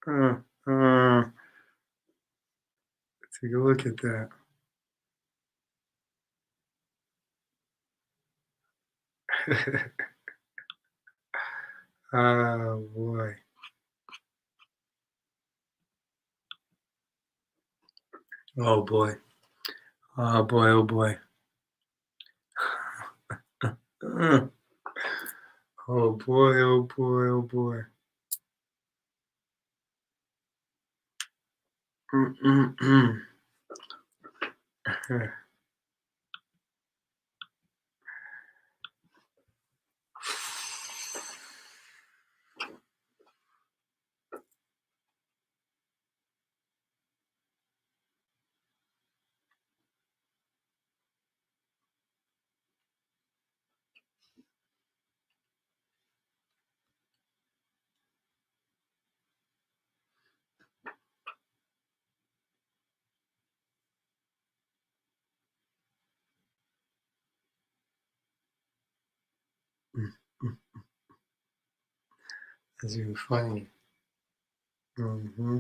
Uh, uh, take a look at that. Oh boy. Oh boy. Oh boy. Oh boy. Uh, oh boy. Oh boy. Oh boy. Mm-mm-mm. That's even funny. Mm-hmm.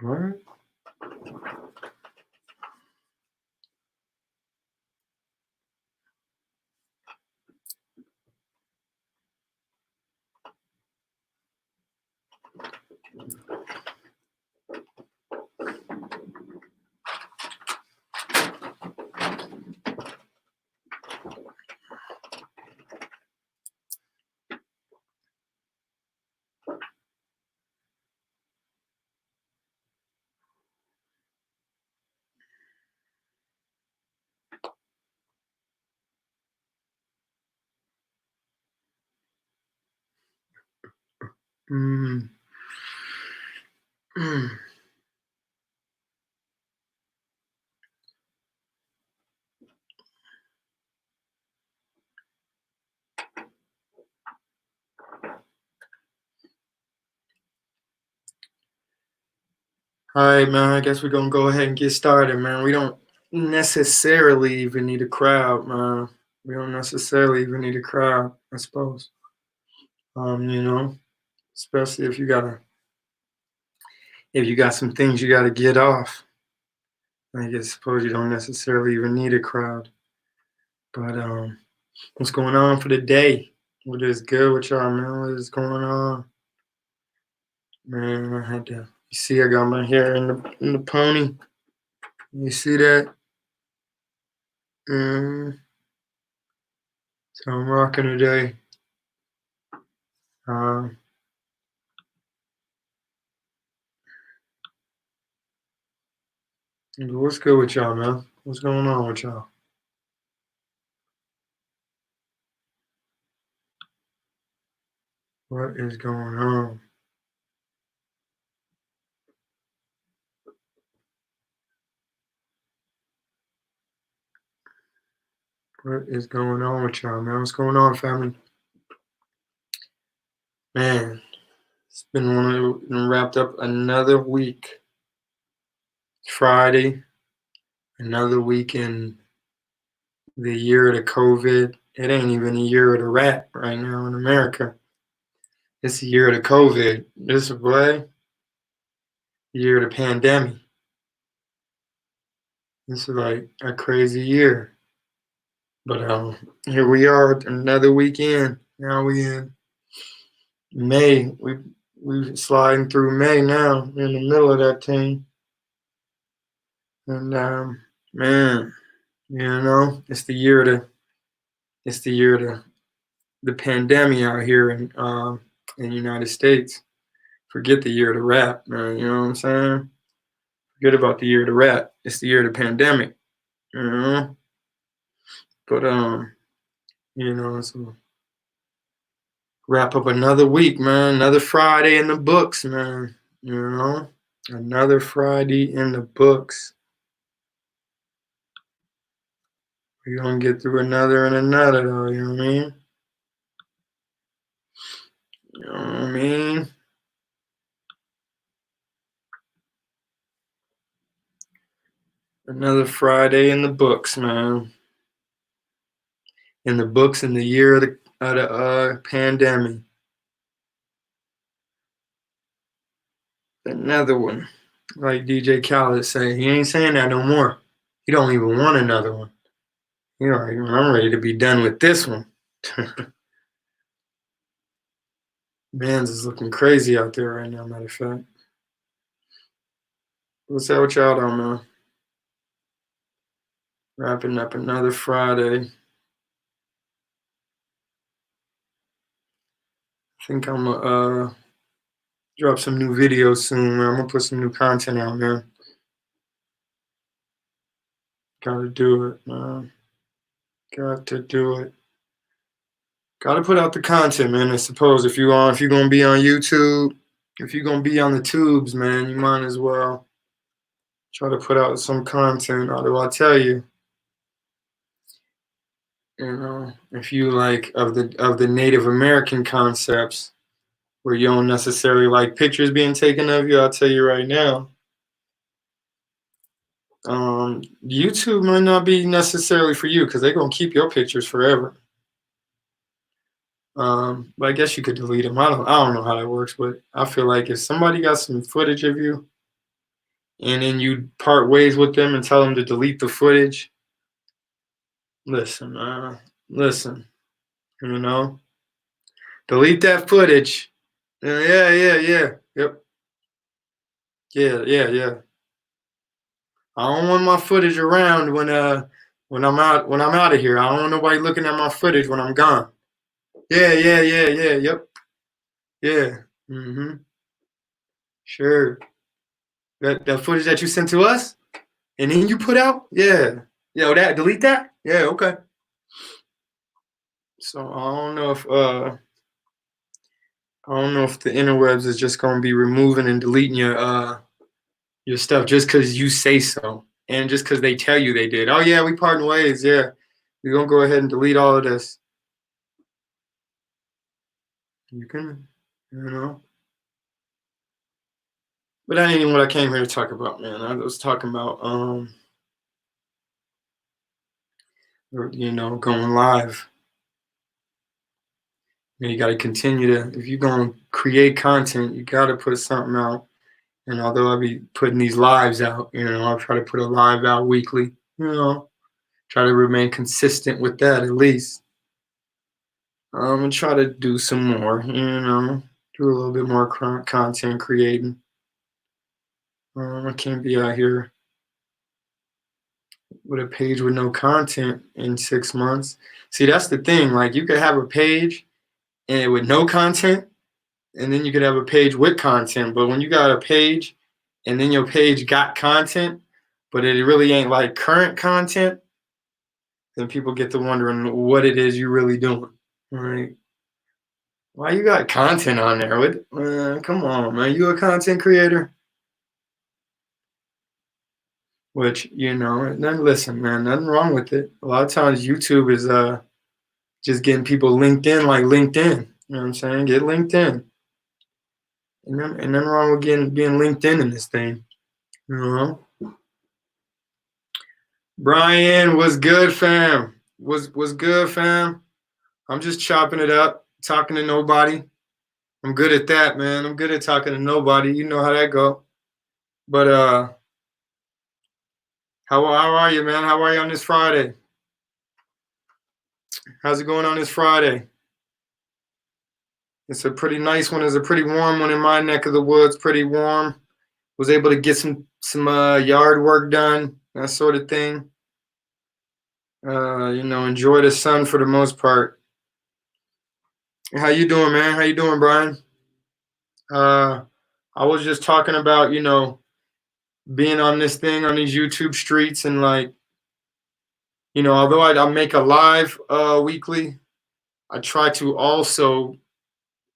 All right. Mm. Mm. All right, man. I guess we're gonna go ahead and get started, man. We don't necessarily even need a crowd, man. We don't necessarily even need a crowd, I suppose. You know, especially if you got some things you gotta get off. I guess suppose you don't necessarily even need a crowd. But what's going on for the day? What is good with y'all, man? What is going on? Man, I had to you see I got my hair in the pony. You see that? Mm, so I'm rocking today. Um, what's good with y'all, man? What's going on with y'all? What is going on? What is going on with y'all, man? What's going on, family? Man, it's been wrapped up another week. Friday, another week in the year of the COVID. It ain't even a year of the rat right now in America. It's the year of the COVID. This way, year of the pandemic. This is like a crazy year. But here we are, another weekend. Now we in May. We sliding through May now. We're in the middle of that thing. And man, it's the year of the pandemic out here in the United States. Forget the year of the rat, man. You know what I'm saying? Forget about the year of the rat. It's the year of the pandemic. You know. But so wrap up another week, man. Another Friday in the books, man. Another Friday in the books. We're gonna get through another and another, though. You know what I mean? You know what I mean? Another Friday in the books, man. In the books in the year of the pandemic. Another one. Like DJ Khaled say, he ain't saying that no more. He don't even want another one. You know, I'm ready to be done with this one. Man's is looking crazy out there right now, matter of fact. What's that with y'all though, man? Wrapping up another Friday. I think I'm gonna drop some new videos soon, man. I'm gonna put some new content out, man. Gotta do it, man. Got to do it. Gotta put out the content, man. I suppose if you're gonna be on YouTube, if you're gonna be on the tubes, man, you might as well try to put out some content. Although I tell you, if you like of the Native American concepts where you don't necessarily like pictures being taken of you, I'll tell you right now, YouTube might not be necessarily for you because they're gonna keep your pictures forever. But I guess you could delete them. I don't know how that works, but I feel like if somebody got some footage of you and then you part ways with them and tell them to delete the footage, listen, you know, delete that footage. Yeah, yep, yeah. I don't want my footage around when I'm out of here. I don't want nobody looking at my footage when I'm gone. Yeah, yep, yeah, sure. That footage that you sent to us and then you put out, yeah, that delete that, yeah, okay. So I don't know if the interwebs is just gonna be removing and deleting your stuff just because you say so, and just because they tell you they did. Oh yeah, we parting ways. Yeah, we're gonna go ahead and delete all of this. You can, you know. But that ain't even what I came here to talk about, man. I was talking about going live. You got to continue to, if you're going to create content, you got to put something out. And although I'll be putting these lives out, I'll try to put a live out weekly, try to remain consistent with that at least. And try to do some more, do a little bit more content creating. I can't be out here with a page with no content in 6 months. See, that's the thing. Like, you could have a page and with no content, and then you could have a page with content. But when you got a page and then your page got content, but it really ain't like current content, then people get to wondering what it is you're really doing. Right? Why you got content on there? Come on, man. You a content creator? Which, then listen, man, nothing wrong with it. A lot of times YouTube is just getting people linked in like LinkedIn. You know what I'm saying? Get LinkedIn. And nothing wrong with being linked in this thing. Brian, what's good, fam? What's good, fam? I'm just chopping it up, talking to nobody. I'm good at that, man. I'm good at talking to nobody. You know how that go. But how are you, man? How are you on this Friday? How's it going on this Friday? It's a pretty nice one. It's a pretty warm one in my neck of the woods. Pretty warm. Was able to get some yard work done, that sort of thing. Enjoy the sun for the most part. How you doing, man? How you doing, Brian? Uh, I was just talking about, being on this thing on these YouTube streets and like, although I make a live weekly, I try to also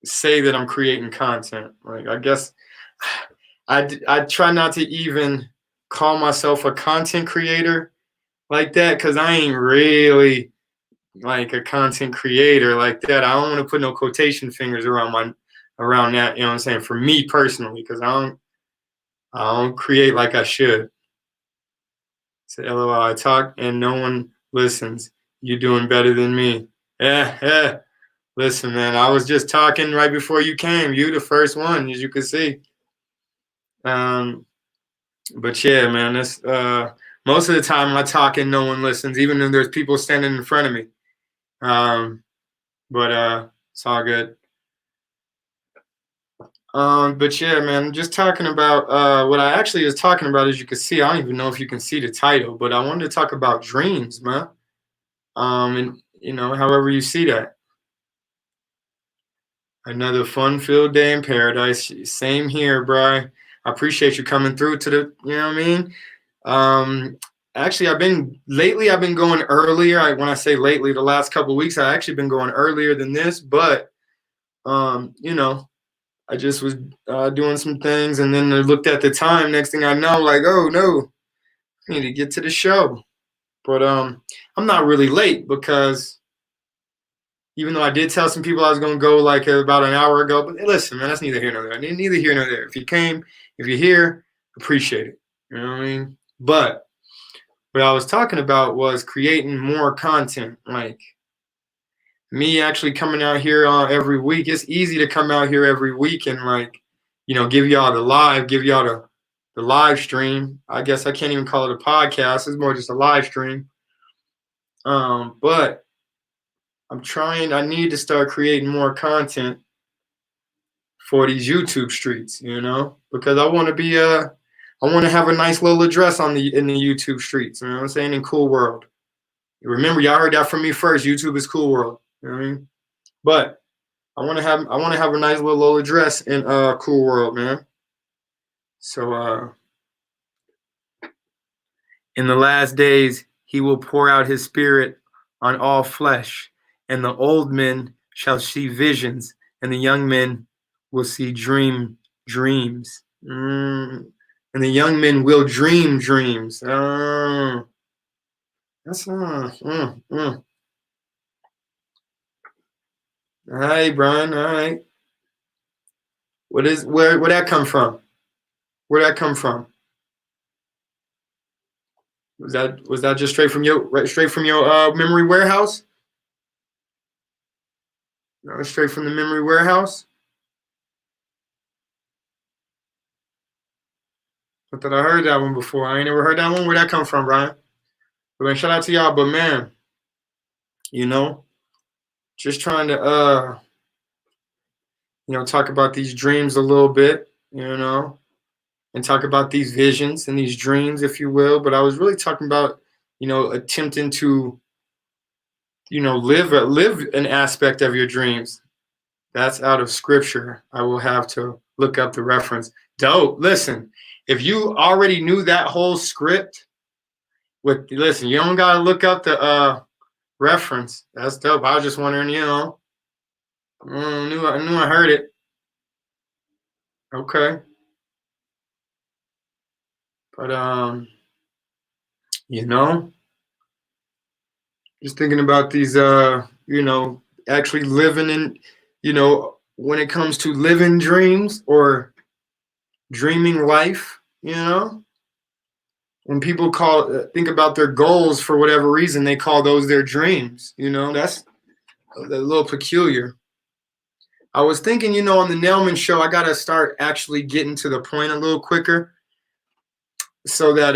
say that I'm creating content. Like I guess I try not to even call myself a content creator like that because I ain't really like a content creator like that. I don't want to put no quotation fingers around that. You know what I'm saying? For me personally, because I don't create like I should. So LOL, I talk and no one listens. You doing better than me. Yeah, yeah. Listen, man, I was just talking right before you came. You the first one, as you can see. Um, but yeah, man, that's most of the time I talk and no one listens, even if there's people standing in front of me. Um, but it's all good. But yeah, man, just talking about what I actually was talking about, as you can see, I don't even know if you can see the title, but I wanted to talk about dreams, man. And however you see that. Another fun-filled day in paradise. Same here, bro. I appreciate you coming through to the, you know what I mean? Um, Actually, I've been going earlier. When I say lately, the last couple of weeks, I actually been going earlier than this, but um, you know, I just was doing some things, and then I looked at the time. Next thing I know, like, oh no, I need to get to the show. But I'm not really late because even though I did tell some people I was gonna go like about an hour ago. But listen, man, that's neither here nor there. Neither here nor there. If you came, if you're here, appreciate it. You know what I mean? But what I was talking about was creating more content. Like me actually coming out here every week. It's easy to come out here every week and like, give y'all give y'all the live stream. I guess I can't even call it a podcast. It's more just a live stream. But I need to start creating more content for these YouTube streets, because I want to I want to have a nice little address in the YouTube streets, you know what I'm saying, in Cool World. Remember, y'all heard that from me first. YouTube is Cool World, you know what I mean? But I want to have a nice little address in Cool World, man. So in the last days he will pour out his spirit on all flesh, and the old men shall see visions, and the young men will see dreams. And the young men will dream dreams. That's All right, Brian. All right. Where that come from? Where that come from? Was that just straight from your memory warehouse? Straight from the memory warehouse? I thought I heard that one before. I ain't never heard that one. Where that come from, Brian? But man, shout out to y'all. But man, you know, just trying to talk about these dreams a little bit, and talk about these visions and these dreams, if you will. But I was really talking about, attempting to, live an aspect of your dreams. That's out of scripture. I will have to look up the reference. Dope. Listen, if you already knew that whole script, listen, you don't gotta look up the reference. That's dope. I was just wondering, I knew I heard it. Okay. But you know, just thinking about these actually living in, when it comes to living dreams or dreaming life, when people think about their goals for whatever reason, they call those their dreams. That's a little peculiar. I was thinking, you know, on the Nailman show, I gotta start actually getting to the point a little quicker, so that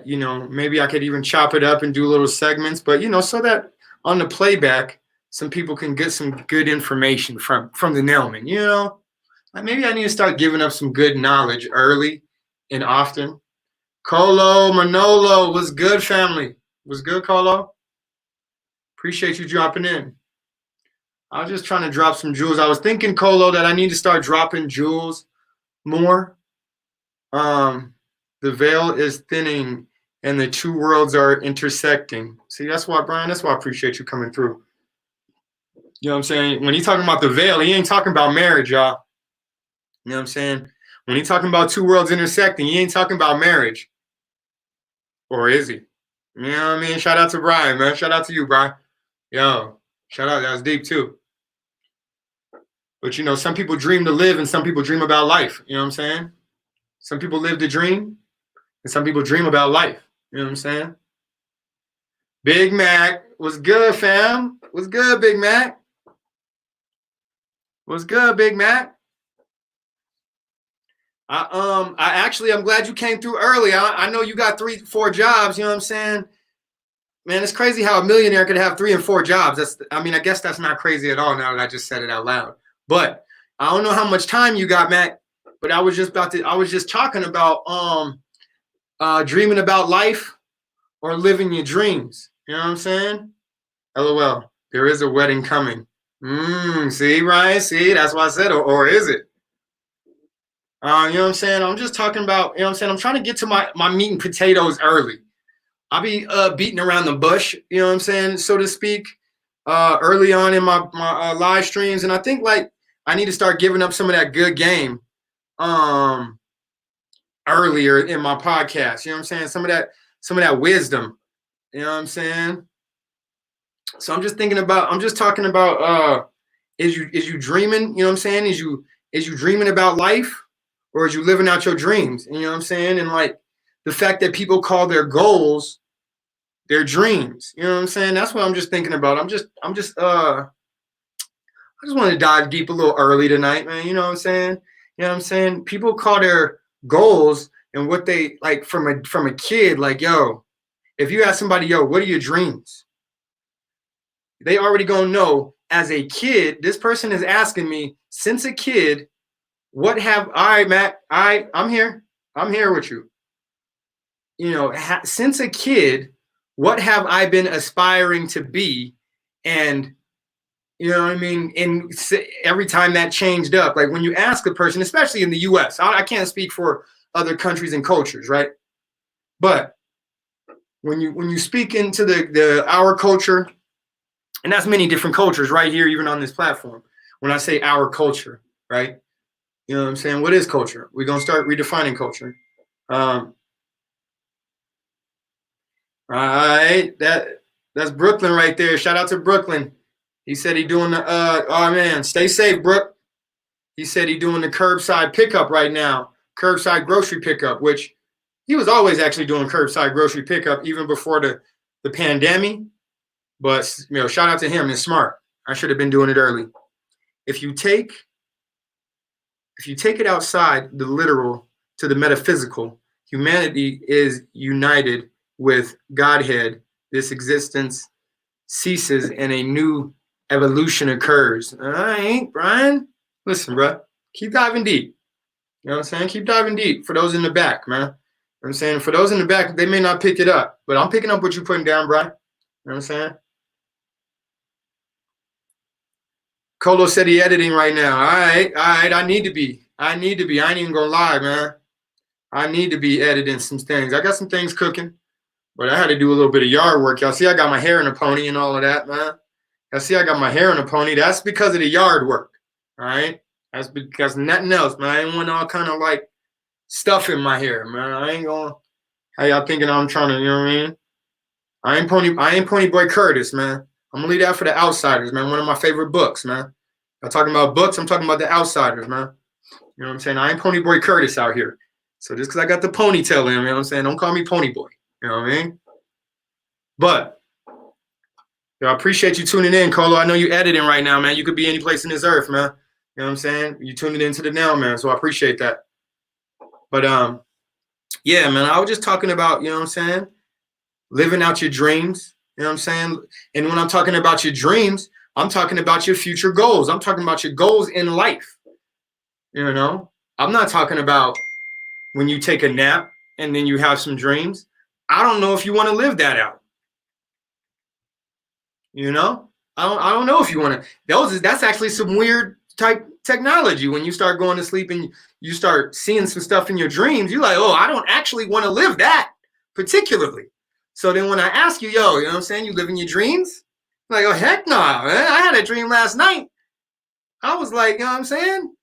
you know, maybe I could even chop it up and do little segments, but you know, so that on the playback, some people can get some good information from the Nailman. You know, like maybe I need to start giving up some good knowledge early and often. Colo Manolo, what's good, family? What's good, Colo? Appreciate you dropping in. I was just trying to drop some jewels. I was thinking, Colo, that I need to start dropping jewels more. Um, the veil is thinning and the two worlds are intersecting. See, that's why, Brian, that's why I appreciate you coming through. You know what I'm saying? When he's talking about the veil, he ain't talking about marriage, y'all. You know what I'm saying? When he's talking about two worlds intersecting, he ain't talking about marriage. Or is he? You know what I mean? Shout out to Brian, man. Shout out to you, Brian. Yo, shout out. That was deep, too. But, you know, some people dream to live and some people dream about life. You know what I'm saying? Some people live to dream and some people dream about life. You know what I'm saying? Big Mac, what's good, fam? What's good, Big Mac? What's good, Big Mac? I'm glad you came through early. I know you got 3-4 jobs. You know what I'm saying? Man, it's crazy how a millionaire could have 3 and 4 jobs. I guess that's not crazy at all now that I just said it out loud. But I don't know how much time you got, Mac. But I was just talking about dreaming about life or living your dreams. You know what I'm saying? LOL. There is a wedding coming. See, Ryan? See, that's why I said, or is it? You know what I'm saying? I'm just talking about, you know what I'm saying? I'm trying to get to my meat and potatoes early. I'll be beating around the bush, you know what I'm saying, so to speak, early on in my live streams. And I think, like, I need to start giving up some of that good game earlier in my podcast. You know what I'm saying? Some of that wisdom. You know what I'm saying? So I'm just talking about is you dreaming, you know what I'm saying? Is you dreaming about life or is you living out your dreams? You know what I'm saying? And like the fact that people call their goals their dreams. You know what I'm saying? That's what I'm just thinking about. I just want to dive deep a little early tonight, man. You know what I'm saying? You know what I'm saying? People call their goals and what they like from a kid, like, yo, if you ask somebody, yo, what are your dreams? They already gonna know as a kid, this person is asking me since a kid, what have all right, Matt? I'm here. I'm here with you. You know, since a kid, what have I been aspiring to be? And you know what I mean? And every time that changed up, like when you ask a person, especially in the US, I can't speak for other countries and cultures, right? But when you speak into our culture, and that's many different cultures right here, even on this platform. When I say our culture, right? You know what I'm saying? What is culture? We're gonna start redefining culture. All right, that's Brooklyn right there. Shout out to Brooklyn. He said he doing the oh man, stay safe, Brooke. He said he doing the curbside pickup right now, curbside grocery pickup, which he was always actually doing curbside grocery pickup even before the pandemic. But you know, shout out to him. It's smart. I should have been doing it early. If you take it outside the literal to the metaphysical, humanity is united with Godhead. This existence ceases and a new evolution occurs. All right, Brian. Listen, bro. Keep diving deep. You know what I'm saying? Keep diving deep for those in the back, man. You know what I'm saying? For those in the back, they may not pick it up, but I'm picking up what you're putting down, Brian. You know what I'm saying? Colo said he editing right now. All right. I need to be. I ain't even gonna lie, man. I need to be editing some things. I got some things cooking, but I had to do a little bit of yard work. Y'all see, I got my hair in a pony and all of that, man. Y'all see, I got my hair in a pony. That's because of the yard work. All right. That's because nothing else, man. I ain't want all kind of like stuff in my hair, man. I ain't gonna. How y'all thinking I'm trying to? You know what I mean? I ain't Pony Boy Curtis, man. I'm gonna leave that for the Outsiders, man. One of my favorite books, man. I'm talking about books. I'm talking about the Outsiders, man. You know what I'm saying? I ain't Pony Boy Curtis out here. So just because I got the ponytail in, you know what I'm saying? Don't call me Pony Boy. You know what I mean? But Yo, I appreciate you tuning in, Colo. I know you editing right now, man. You could be any place in this earth, man. You know what I'm saying? You tuning into the now, man. So I appreciate that. But yeah, man, I was just talking about, you know what I'm saying, living out your dreams. You know what I'm saying? And when I'm talking about your dreams, I'm talking about your future goals. I'm talking about your goals in life. You know, I'm not talking about when you take a nap and then you have some dreams. I don't know if you want to live that out. You know, I don't know if you want to. That's actually some weird type technology. When you start going to sleep and you start seeing some stuff in your dreams, you're like, oh, I don't actually want to live that particularly. So then when I ask you, yo, you know what I'm saying, you live in your dreams? I'm like, oh heck no, man. I had a dream last night. I was like, you know what I'm saying?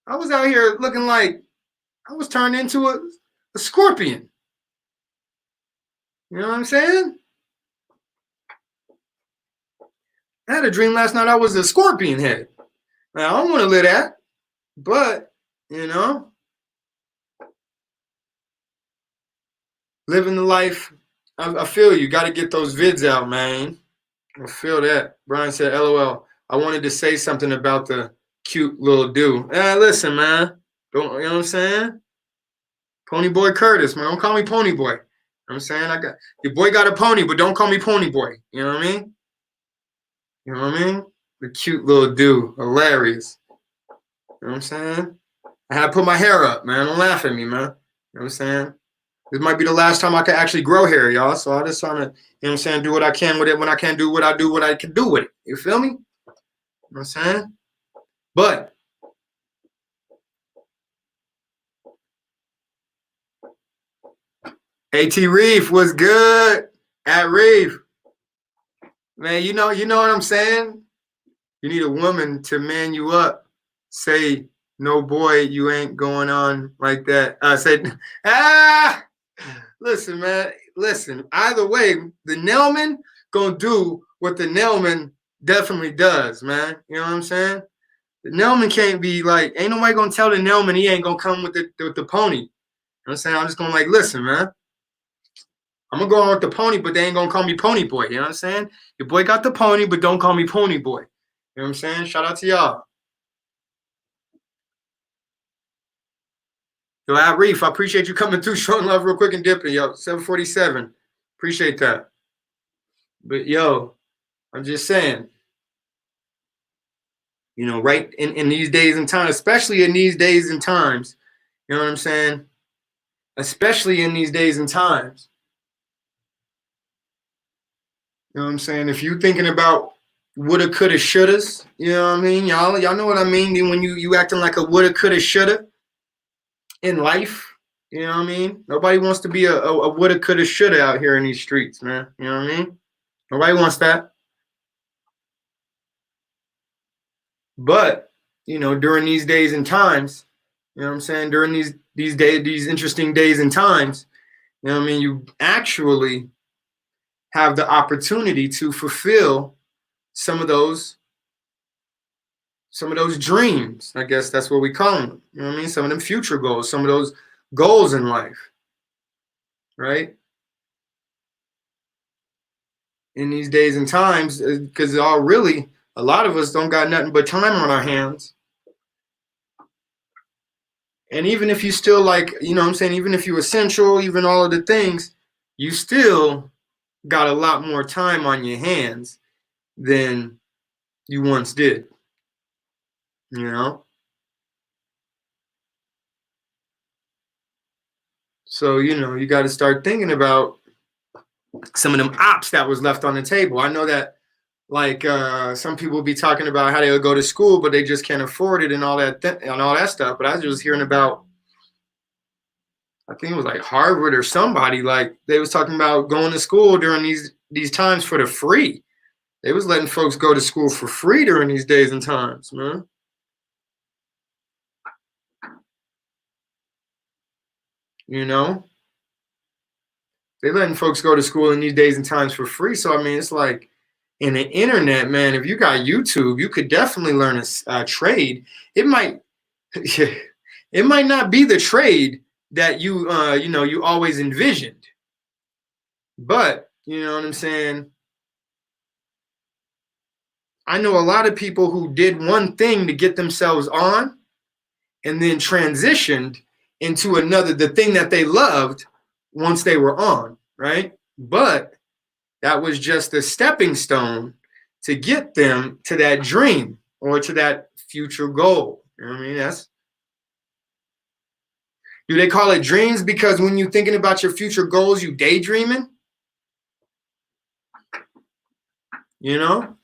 I was out here looking like I was turned into a scorpion. You know what I'm saying? I had a dream last night I was a scorpion head. Now, I don't want to live that, but, you know, living the life, I feel you. Got to get those vids out, man. I feel that. Brian said, LOL. I wanted to say something about the cute little dude. Listen, man. Don't, you know what I'm saying? Pony Boy Curtis, man. Don't call me Pony Boy. You know what I'm saying? Your boy got a pony, but don't call me Pony Boy. You know what I mean? You know what I mean? The cute little dude. Hilarious. You know what I'm saying? I had to put my hair up, man. Don't laugh at me, man. You know what I'm saying? This might be the last time I can actually grow hair, y'all. So I just trying to, you know what I'm saying, do what I can with it when I can't do what I do, what I can do with it. You feel me? You know what I'm saying? But AT Reef was good. At Reef. Man, you know what I'm saying? You need a woman to man you up. Say, no boy, you ain't going on like that. I said, listen, man. Listen, either way, the Nailman gonna do what the Nailman definitely does, man. You know what I'm saying? The Nailman can't be like, ain't nobody gonna tell the Nailman he ain't gonna come with the pony. You know what I'm saying? I'm just gonna like, listen, man. I'm gonna go on with the pony, but they ain't gonna call me Pony Boy. You know what I'm saying? Your boy got the pony, but don't call me Pony Boy. You know what I'm saying? Shout out to y'all. Yo, At Reef, I appreciate you coming through, showing love real quick and dipping, yo. 747. Appreciate that. But yo, I'm just saying, you know, right in these days and times, especially in these days and times, you know what I'm saying? Especially in these days and times. You know what I'm saying? If you thinking about woulda, coulda, shouldas, you know what I mean? Y'all know what I mean when you acting like a woulda, coulda, shoulda in life. You know what I mean? Nobody wants to be a woulda, coulda, shoulda out here in these streets, man. You know what I mean? Nobody wants that. But, you know, during these days and times, you know what I'm saying? During these days, these interesting days and times, you know what I mean? You actually have the opportunity to fulfill some of those dreams. I guess that's what we call them. You know what I mean? Some of them future goals, some of those goals in life, right? In these days and times, because all really, a lot of us don't got nothing but time on our hands. And even if you still like, you know what I'm saying, even if you're essential, even all of the things, you still got a lot more time on your hands than you once did. You know? So, you know, you got to start thinking about some of them ops that was left on the table. I know that like some people be talking about how they would go to school, but they just can't afford it and all that and all that stuff. But I was just hearing about, I think it was like Harvard or somebody, like they was talking about going to school during these times for the free. They was letting folks go to school for free during these days and times, man. You know, they letting folks go to school in these days and times for free. So I mean, it's like in the internet, man. If you got YouTube, you could definitely learn a trade. It might, it might not be the trade that you you know you always envisioned, but You know what I'm saying? I know a lot of people who did one thing to get themselves on and then transitioned into another, the thing that they loved once they were on, right? But that was just a stepping stone to get them to that dream or to that future goal. You know what I mean? Do they call it dreams because when you're thinking about your future goals, you daydreaming? You know?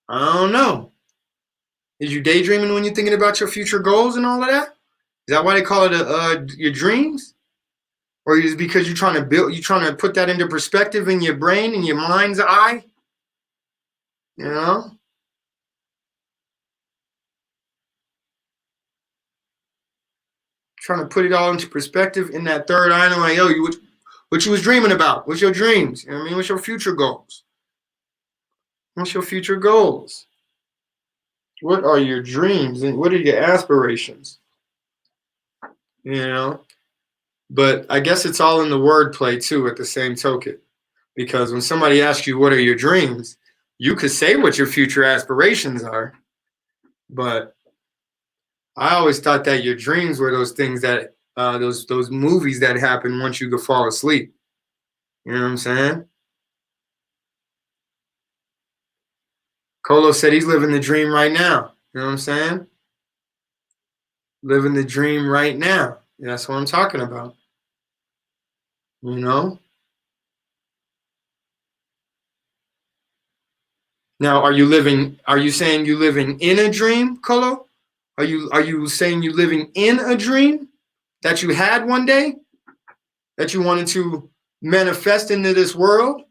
I don't know. Is you daydreaming when you're thinking about your future goals and all of that? Is that why they call it your dreams? Or is it because you're trying to put that into perspective in your brain, in your mind's eye? You know? Trying to put it all into perspective in that third eye. And I'm like, yo, what you was dreaming about? What's your dreams? You know what I mean? What's your future goals? What's your future goals? What are your dreams and what are your aspirations? You know? But I guess it's all in the wordplay too at the same token. Because when somebody asks you what are your dreams, you could say what your future aspirations are, but I always thought that your dreams were those things that those movies that happen once you go fall asleep. You know what I'm saying? Colo said he's living the dream right now. You know what I'm saying? Living the dream right now. That's what I'm talking about. You know? Now, are you saying you living in a dream, Colo? Are you saying you living in a dream that you had one day that you wanted to manifest into this world?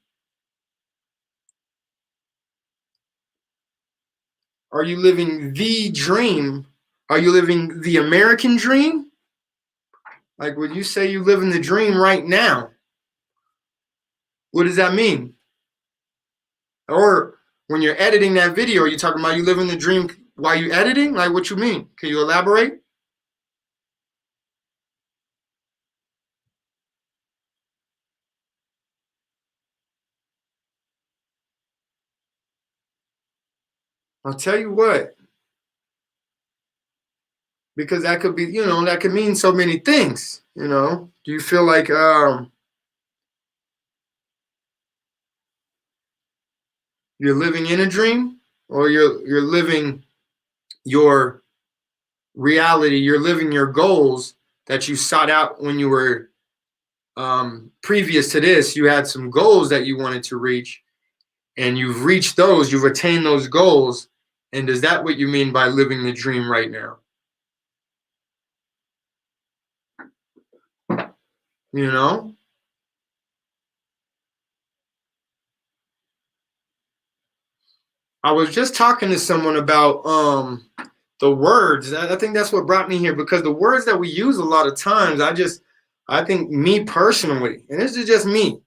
Are you living the dream? Are you living the American dream? Like when you say you live in the dream right now, what does that mean? Or when you're editing that video, are you talking about you living the dream while you editing? Like what you mean? Can you elaborate? I'll tell you what, because that could be, that could mean so many things. Do you feel like you're living in a dream, or you're living your reality? You're living your goals that you sought out when you were previous to this. You had some goals that you wanted to reach, and you've reached those. You've attained those goals. And is that what you mean by living the dream right now? You know? I was just talking to someone about the words. I think that's what brought me here, because the words that we use a lot of times, I think me personally, and this is just me,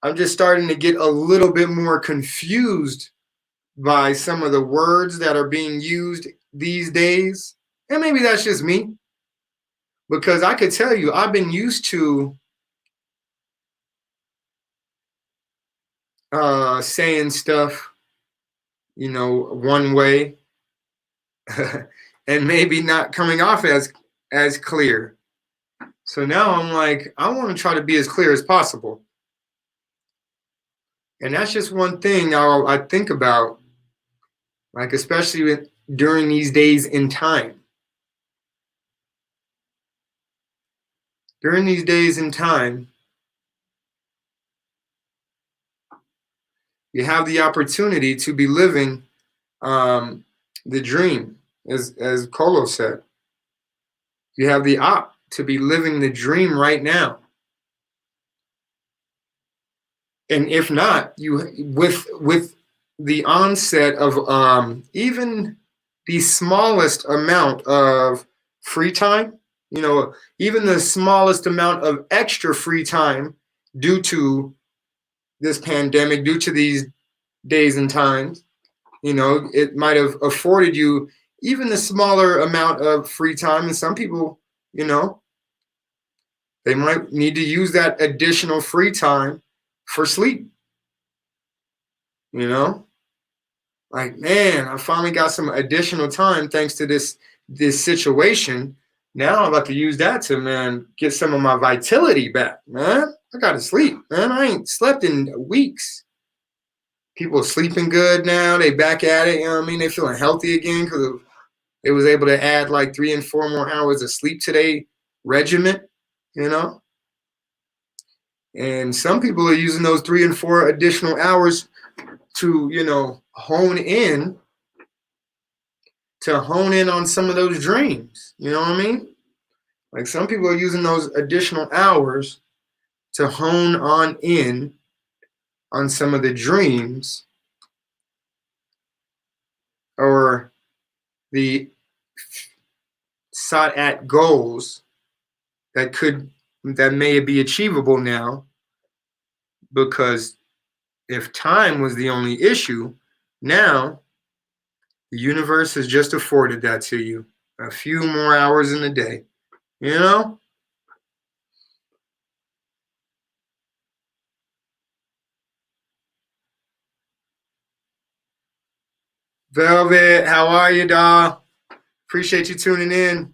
I'm just starting to get a little bit more confused by some of the words that are being used these days. And maybe that's just me, because I could tell you I've been used to saying stuff, one way, and maybe not coming off as clear. So now I'm like, I want to try to be as clear as possible. And that's just one thing I think about, like especially during these days in time. During these days in time, you have the opportunity to be living the dream, as Colo said. You have the op to be living the dream right now. And if not, you with the onset of even the smallest amount of free time, even the smallest amount of extra free time due to this pandemic, due to these days and times, it might have afforded you even the smaller amount of free time. And some people, they might need to use that additional free time for sleep, you know? Like, man, I finally got some additional time thanks to this situation. Now I'm about to use that to, man, get some of my vitality back, man. I gotta sleep, man. I ain't slept in weeks. People sleeping good now. They back at it, you know what I mean? They feeling healthy again because they was able to add like 3 and 4 more hours of sleep to their regiment, you know? And some people are using those 3 and 4 additional hours to, hone in on some of those dreams. You know what I mean? Like some people are using those additional hours to hone on in on some of the dreams or the sought at goals that may be achievable now, because if time was the only issue, now the universe has just afforded that to you. A few more hours in the day, you know? Velvet, how are you, doll? Appreciate you tuning in.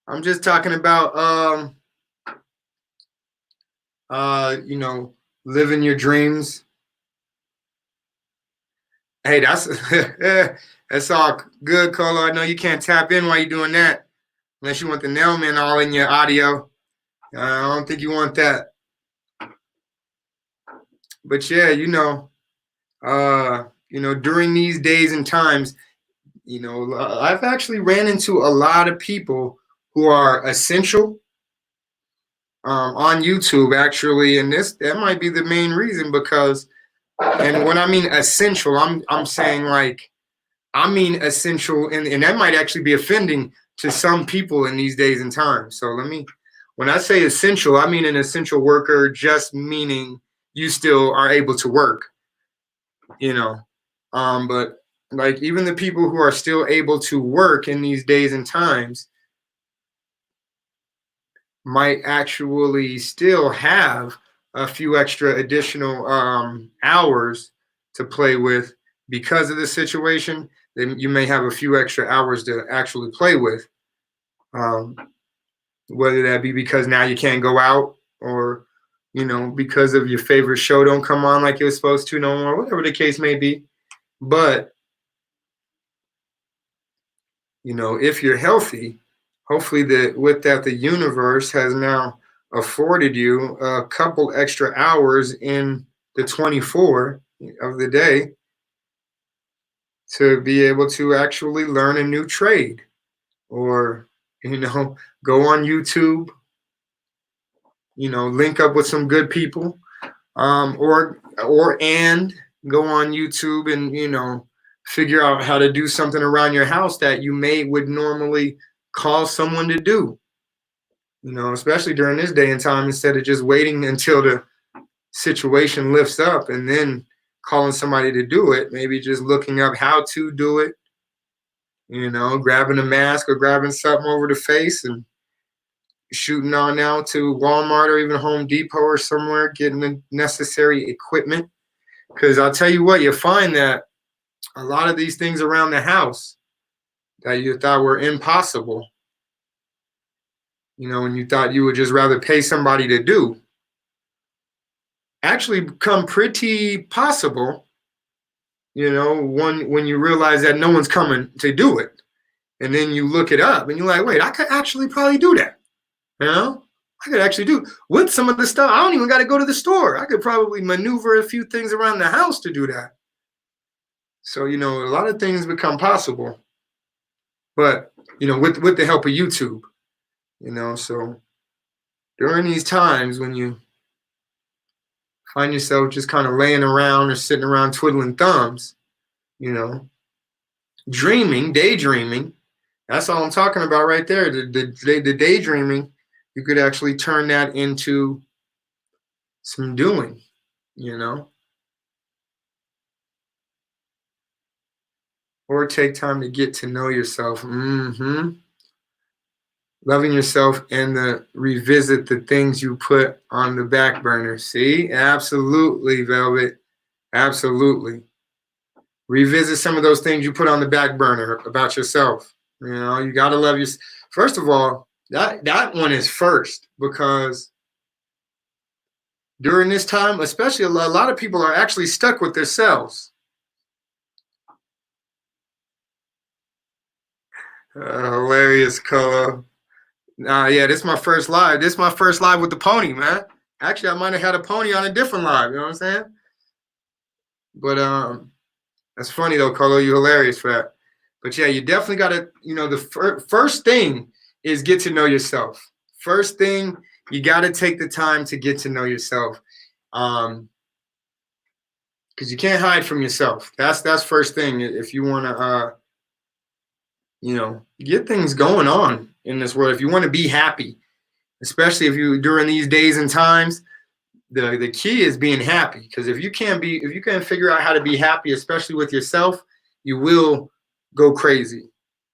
I'm just talking about you know, living your dreams. Hey, that's that's all good, Colo. I know you can't tap in while you're doing that, unless you want the nailman all in your audio. I don't think you want that. But yeah, during these days and times, I've actually ran into a lot of people who are essential on YouTube, actually, and that might be the main reason because, and when I mean essential, I'm saying like I mean essential, and that might actually be offending to some people in these days and times. So when I say essential, I mean an essential worker, just meaning you still are able to work, you know. But like even the people who are still able to work in these days and times might actually still have a few extra additional hours to play with because of the situation. Then you may have a few extra hours to actually play with, um, whether that be because now you can't go out or because of your favorite show don't come on like it was supposed to no more, whatever the case may be. But if you're healthy, hopefully with that the universe has now afforded you a couple extra hours in the 24 of the day to be able to actually learn a new trade or go on YouTube, link up with some good people, or go on YouTube and figure out how to do something around your house that you would normally call someone to do, especially during this day and time, instead of just waiting until the situation lifts up and then calling somebody to do it. Maybe just looking up how to do it, grabbing a mask or grabbing something over the face and shooting on out to Walmart or even Home Depot or somewhere, getting the necessary equipment. Because I'll tell you what, you find that a lot of these things around the house that you thought were impossible, and you thought you would just rather pay somebody to do, actually become pretty possible, when you realize that no one's coming to do it. And then you look it up and you're like, wait, I could actually probably do that. I could actually do with some of the stuff. I don't even got to go to the store. I could probably maneuver a few things around the house to do that. So, a lot of things become possible, but, with the help of YouTube, so during these times when you find yourself just kind of laying around or sitting around twiddling thumbs, you know, daydreaming, that's all I'm talking about right there. The daydreaming, you could actually turn that into some doing, or take time to get to know yourself. Loving yourself and the revisit the things you put on the back burner. See? Absolutely, Velvet. Absolutely. Revisit some of those things you put on the back burner about yourself. You know, you gotta love your. First of all, that one is first because during this time, especially a lot of people are actually stuck with themselves. Hilarious, Colo. Yeah, this is my first live. This is my first live with the pony, man. Actually, I might have had a pony on a different live. You know what I'm saying? But that's funny though, Colo. You hilarious for that. But yeah, you definitely got to. You know, the first thing is get to know yourself. First thing, you got to take the time to get to know yourself, because you can't hide from yourself. That's first thing. If you want to, you know, get things going on in this world. If you want to be happy, especially if you during these days and times, the key is being happy. Because if you can't figure out how to be happy, especially with yourself, you will go crazy.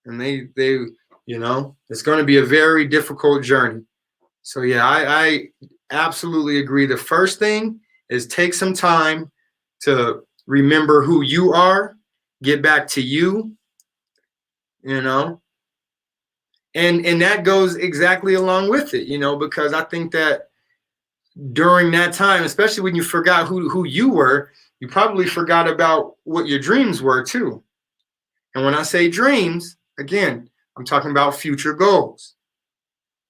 And they you know, it's going to be a very difficult journey. So yeah, I absolutely agree. The first thing is take some time to remember who you are, get back to you, you know, and that goes exactly along with it, you know, because I think that during that time, especially when you forgot who you were, you probably forgot about what your dreams were too. And when I say dreams, again, I'm talking about future goals.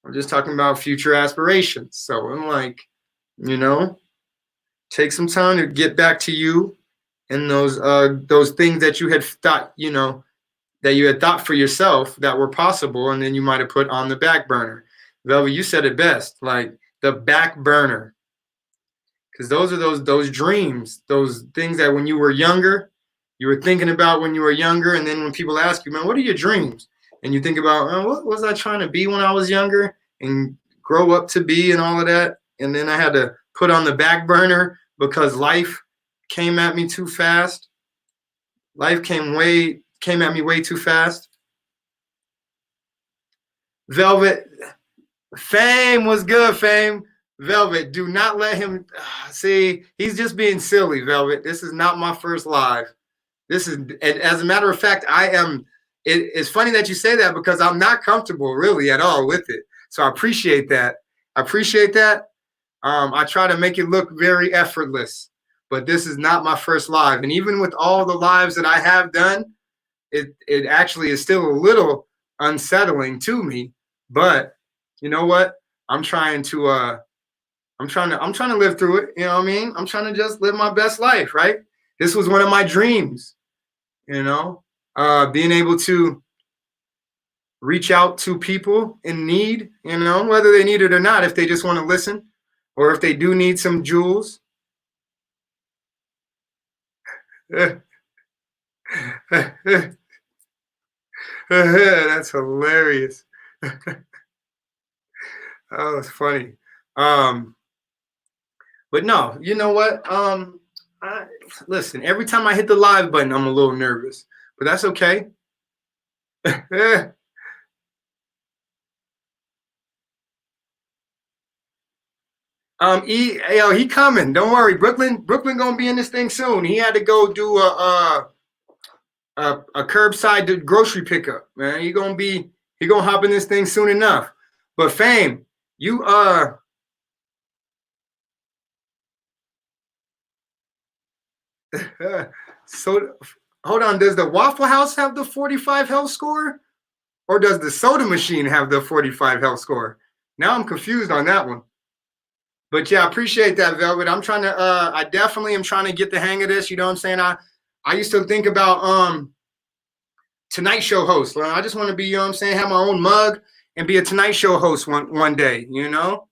I'm just talking about future aspirations. So I'm like, you know, take some time to get back to you and those things that you had thought, you know, that you had thought for yourself that were possible, and then you might have put on the back burner. Velvet, you said it best, like the back burner, because those are those dreams, those things that when you were younger, you were thinking about when you were younger, and then when people ask you, man, what are your dreams? And you think about, oh, what was I trying to be when I was younger and grow up to be and all of that, and then I had to put on the back burner because life came at me too fast. Life came at me way too fast. Velvet, Fame was good, Fame. Velvet, do not let him see. He's just being silly, Velvet. This is not my first live. This is, and as a matter of fact, I am. It's funny that you say that because I'm not comfortable really at all with it. So I appreciate that. I appreciate that. I try to make it look very effortless, but this is not my first live. And even with all the lives that I have done, it actually is still a little unsettling to me. But you know what? I'm trying to I'm trying to live through it. You know what I mean? I'm trying to just live my best life, right? This was one of my dreams, you know, being able to reach out to people in need, you know, whether they need it or not, if they just want to listen, or if they do need some jewels. That's hilarious. Oh, it's funny. Um, but no, you know what? Listen, every time I hit the live button, I'm a little nervous, but that's okay. He coming. Don't worry, Brooklyn gonna be in this thing soon. He had to go do a curbside grocery pickup. Man, he gonna hop in this thing soon enough. But Fame, you so hold on. Does the Waffle House have the 45 health score, or does the soda machine have the 45 health score? Now I'm confused on that one. But yeah, I appreciate that, Velvet. I'm trying to I definitely am trying to get the hang of this. You know what I'm saying? I used to think about Tonight Show host. I just want to be, you know what I'm saying, have my own mug and be a Tonight Show host one day, you know?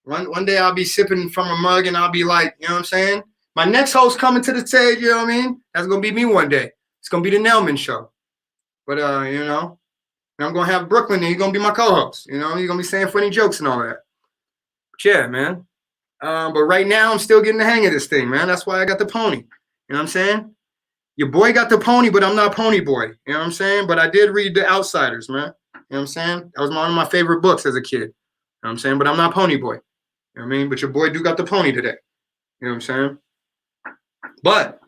One day I'll be sipping from a mug and I'll be like, you know what I'm saying? My next host coming to the stage, you know what I mean? That's gonna be me one day. It's gonna be the Nelman Show. But you know, and I'm gonna have Brooklyn and he's gonna be my co-host. You know, he's gonna be saying funny jokes and all that. But yeah, man. But right now I'm still getting the hang of this thing, man. That's why I got the pony. You know what I'm saying? Your boy got the pony, but I'm not Pony Boy. You know what I'm saying? But I did read The Outsiders, man. You know what I'm saying? That was one of my favorite books as a kid. You know what I'm saying? But I'm not Pony Boy. You know what I mean? But your boy do got the pony today. You know what I'm saying? But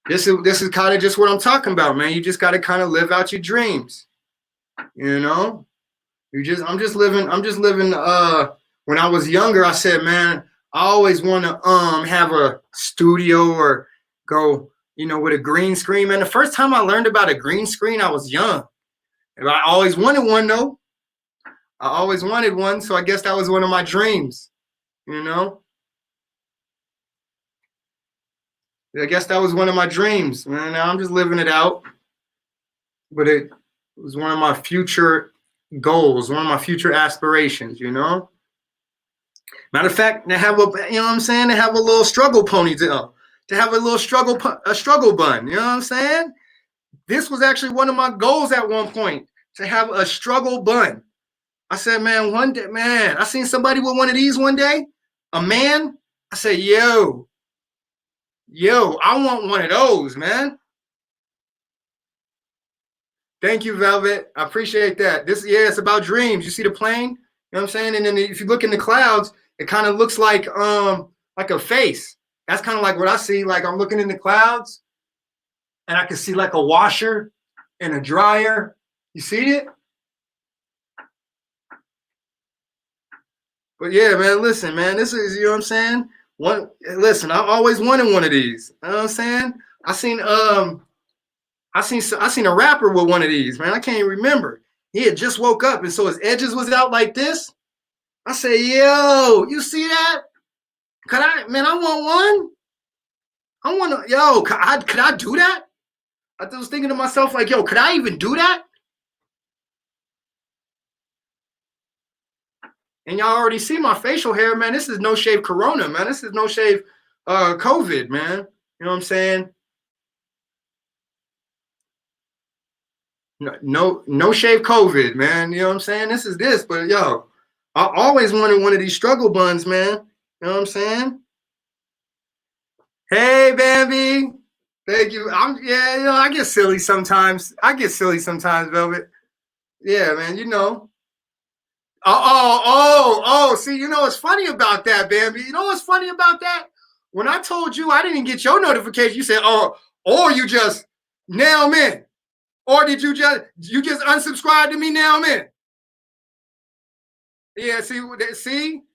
this is kind of just what I'm talking about, man. You just got to kind of live out your dreams. You know? I'm just living when I was younger, I said, man, I always want to have a studio or go, with a green screen. Man, the first time I learned about a green screen, I was young. And I always wanted one though. I always wanted one, so I guess that was one of my dreams, you know? I guess that was one of my dreams, man. Now I'm just living it out. But it was one of my future goals, one of my future aspirations, Matter of fact, to have to have a little struggle ponytail, to have a little struggle bun, you know what I'm saying? This was actually one of my goals at one point, to have a struggle bun. I said, man, one day, man, I seen somebody with one of these one day, a man. I said, yo, I want one of those, man. Thank you, Velvet. I appreciate that. It's about dreams. You see the plane? You know what I'm saying? And then if you look in the clouds, it kind of looks like a face. That's kind of like what I see. Like I'm looking in the clouds, and I can see like a washer and a dryer. You see it? But yeah, man, listen, man, this is, you know what I'm saying? Listen, I always wanted one of these. You know what I'm saying? I seen a rapper with one of these, man. I can't even remember. He had just woke up, and so his edges was out like this. I said, yo, you see that? I want one. Could I do that? I was thinking to myself, like, yo, could I even do that? And y'all already see my facial hair, man. This is no shave Corona, man. This is no shave COVID, man. You know what I'm saying? No shave COVID, man. You know what I'm saying? This is this, but yo, I always wanted one of these struggle buns, man. You know what I'm saying? Hey, Bambi. Thank you. I get silly sometimes. Velvet. Yeah, man, See, what's funny about that, Bambi? You know what's funny about that? When I told you I didn't get your notification, you said, or you just now in. Or did you just unsubscribe to me now, man? Yeah, see,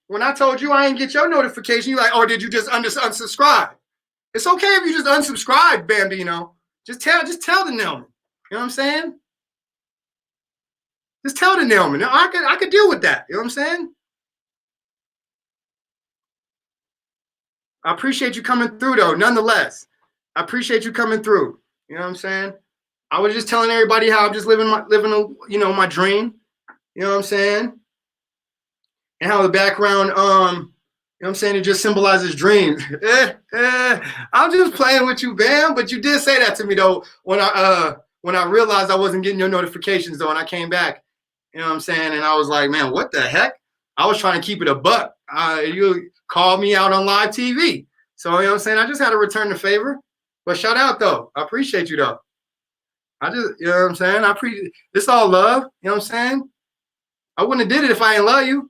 when I told you I didn't get your notification, you like, or did you just unsubscribe? It's okay if you just unsubscribe, Bambino. Just tell the Nelman. You know what I'm saying? Just tell the Nelman. I could deal with that. You know what I'm saying? I appreciate you coming through, though. Nonetheless, I appreciate you coming through. You know what I'm saying? I was just telling everybody how I'm just living my dream. You know what I'm saying? And how the background, you know what I'm saying, it just symbolizes dreams. I'm just playing with you, Bam. But you did say that to me though when I realized I wasn't getting your notifications though, and I came back. You know what I'm saying? And I was like, man, what the heck? I was trying to keep it a buck. You called me out on live TV. So, you know what I'm saying? I just had to return the favor. But shout out, though. I appreciate you, though. You know what I'm saying? I appreciate this all love. You know what I'm saying? I wouldn't have did it if I didn't love you.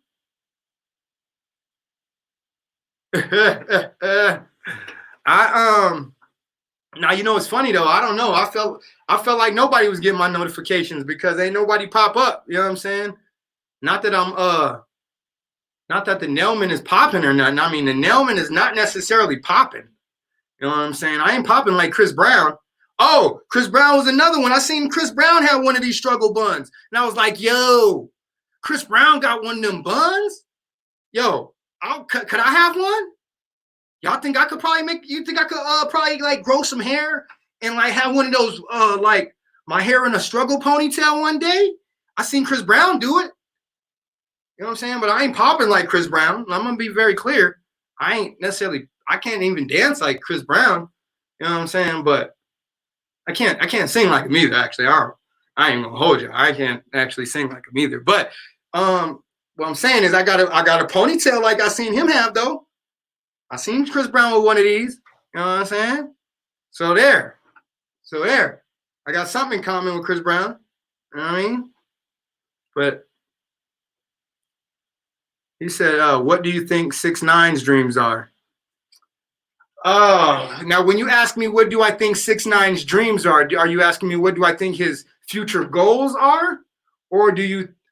Now it's funny though. I don't know. I felt like nobody was getting my notifications because ain't nobody pop up. You know what I'm saying? Not that the Nelman is popping or nothing. I mean, the Nelman is not necessarily popping. You know what I'm saying? I ain't popping like Chris Brown. Oh, Chris Brown was another one. I seen Chris Brown have one of these struggle buns, and I was like, yo, Chris Brown got one of them buns. Yo, could I have one? Y'all think I could probably probably like grow some hair and like have one of those like my hair in a struggle ponytail one day? I seen Chris Brown do it. You know what I'm saying? But I ain't popping like Chris Brown. I'm gonna be very clear. I can't even dance like Chris Brown. You know what I'm saying? But I can't sing like him either, actually. I ain't gonna hold you. I can't actually sing like him either. But what I'm saying is I got a ponytail like I seen him have though. I seen Chris Brown with one of these. You know what I'm saying? So there. I got something in common with Chris Brown. You know what I mean? But he said, "What do you think 6ix9ine's dreams are?" Oh, now when you ask me what do I think 6ix9ine's dreams are you asking me what do I think his future goals are, or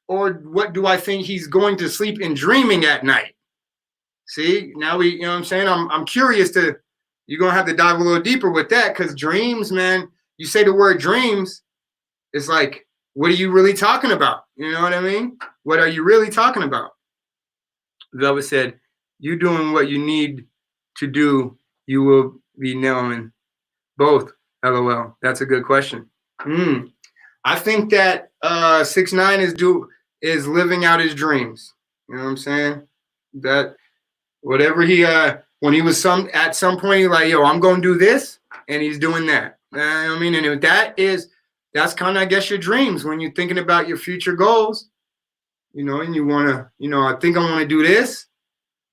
or what do I think he's going to sleep and dreaming at night? See, now we, you know what I'm saying? I'm curious to, you're gonna have to dive a little deeper with that because dreams, man. You say the word dreams, it's like, what are you really talking about? You know what I mean? What are you really talking about? Velvet said, "You doing what you need to do, you will be nailing both." LOL. That's a good question. I think that 6ix9ine is living out his dreams. You know what I'm saying? That whatever he when he was at some point he's like, yo, I'm gonna do this, and he's doing that. I mean, and that's kind of, I guess, your dreams when you're thinking about your future goals, you know, and you want to, you know, I think I want to do this,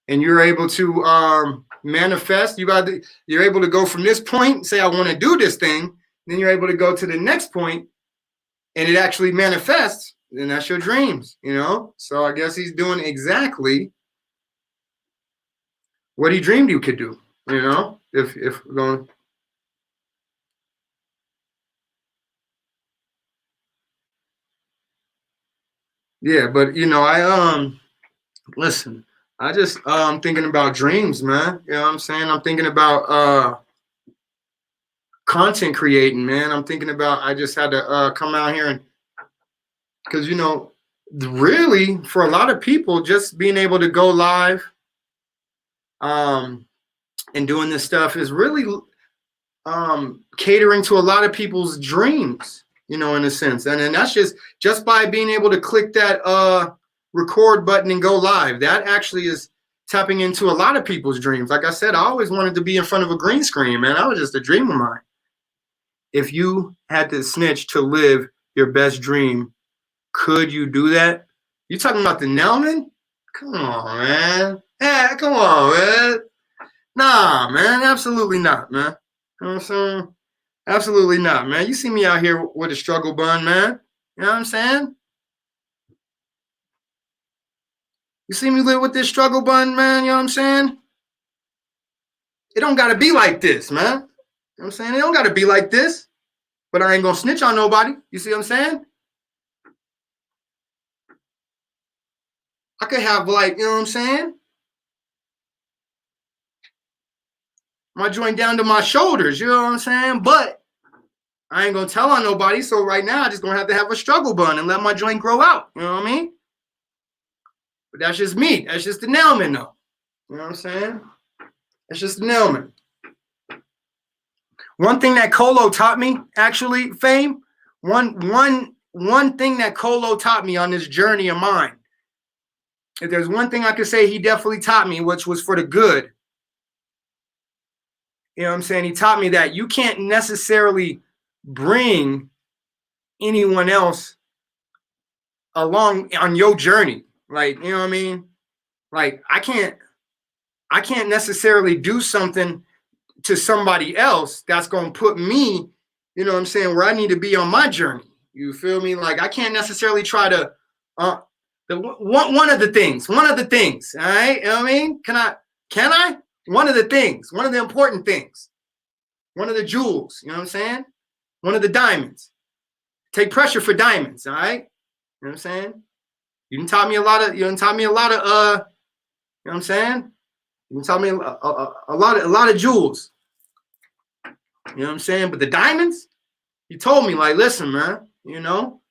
and you're able to manifest. You're able to go from this point and say I want to do this thing, then you're able to go to the next point, and it actually manifests. Then that's your dreams, you know. So I guess he's doing exactly what he dreamed he could do, you know. If going. Yeah, but you know, I listen, I just thinking about dreams, man. You know what I'm saying? I'm thinking about content creating, man. I'm thinking about, I just had to come out here and, because you know, really for a lot of people, just being able to go live and doing this stuff is really catering to a lot of people's dreams, you know, in a sense. And that's just by being able to click that record button and go live. That actually is tapping into a lot of people's dreams. Like I said, I always wanted to be in front of a green screen, man. That was just a dream of mine. If you had to snitch to live your best dream, could you do that? You talking about the Nelman? Come on, man. Yeah, come on, man. Nah, man. Absolutely not, man. You know what I'm saying? Absolutely not, man. You see me out here with a struggle bun, man. You know what I'm saying? You see me live with this struggle bun, man. You know what I'm saying? It don't gotta be like this, man. You know what I'm saying? It don't gotta be like this. But I ain't gonna snitch on nobody. You see what I'm saying? I could have, like, you know what I'm saying? My joint down to my shoulders, you know what I'm saying? But I ain't gonna tell on nobody. So right now, I just gonna have a struggle bun and let my joint grow out. You know what I mean? But that's just me. That's just the Nailman, though. You know what I'm saying? That's just the Nailman. One thing that Colo taught me, actually, Fame, one thing that Colo taught me on this journey of mine, if there's one thing I could say he definitely taught me, which was for the good, you know what I'm saying? He taught me that you can't necessarily bring anyone else along on your journey. Like, you know what I mean? Like, I can't necessarily do something to somebody else that's going to put me, you know what I'm saying, where I need to be on my journey. You feel me? Like, I can't necessarily try to one of the things, all right? You know what I mean? Can I? One of the things, one of the important things, one of the jewels, you know what I'm saying? One of the diamonds. Take pressure for diamonds, all right? You know what I'm saying? You taught me a lot of, you know what I'm saying? You taught me a lot of jewels. You know what I'm saying? But the diamonds, you told me, like, listen, man, you know,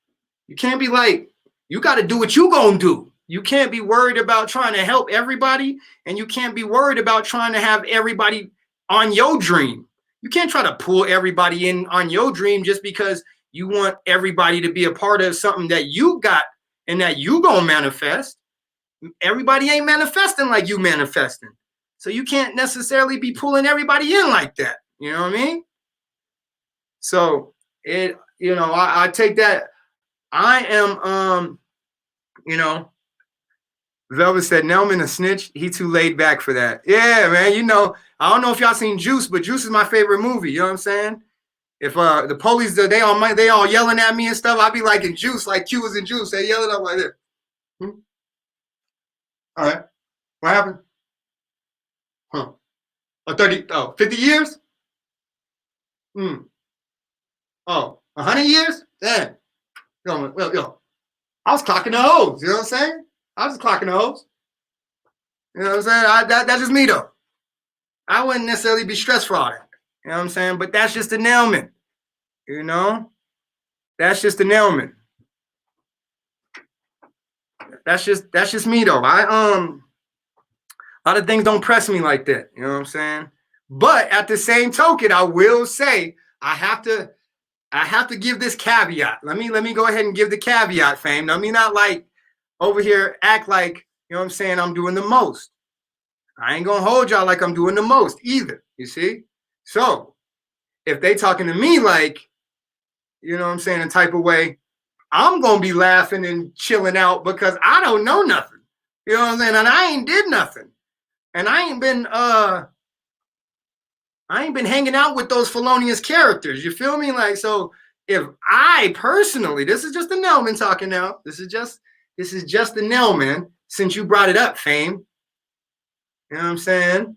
you can't be like, you got to do what you gonna do. You can't be worried about trying to help everybody, and you can't be worried about trying to have everybody on your dream. You can't try to pull everybody in on your dream just because you want everybody to be a part of something that you got and that you gonna manifest. Everybody ain't manifesting like you manifesting. So you can't necessarily be pulling everybody in like that. You know what I mean? So it, you know, I take that. I am, you know, Velvet said, Nelman a snitch. He too laid back for that. Yeah, man. You know, I don't know if y'all seen Juice, but Juice is my favorite movie. You know what I'm saying? If the police they all yelling at me and stuff, I'd be like in Juice, like Q was in Juice. They yelling up like this. All right, what happened? Huh? 50 years? Hmm. Oh, 100 years? Damn. Yo, I was clocking the hoes. You know what I'm saying? I was clocking the hoes. You know what I'm saying? That's just me though. I wouldn't necessarily be stressed for all that. You know what I'm saying? But that's just the nailman. You know? That's just the nailman. That's just me though. A lot of things don't press me like that. You know what I'm saying? But at the same token, I will say I have to give this caveat. Let me go ahead and give the caveat, fam. Let me not like over here act like, you know what I'm saying, I'm doing the most. I ain't gonna hold y'all like I'm doing the most either. You see? So if they talking to me like, you know what I'm saying, a type of way, I'm gonna be laughing and chilling out because I don't know nothing. You know what I'm saying? And I ain't did nothing. And I ain't been hanging out with those felonious characters. You feel me? Like, so if I personally, this is just the Nelman talking now. This is just the Nelman, since you brought it up, fame. You know what I'm saying?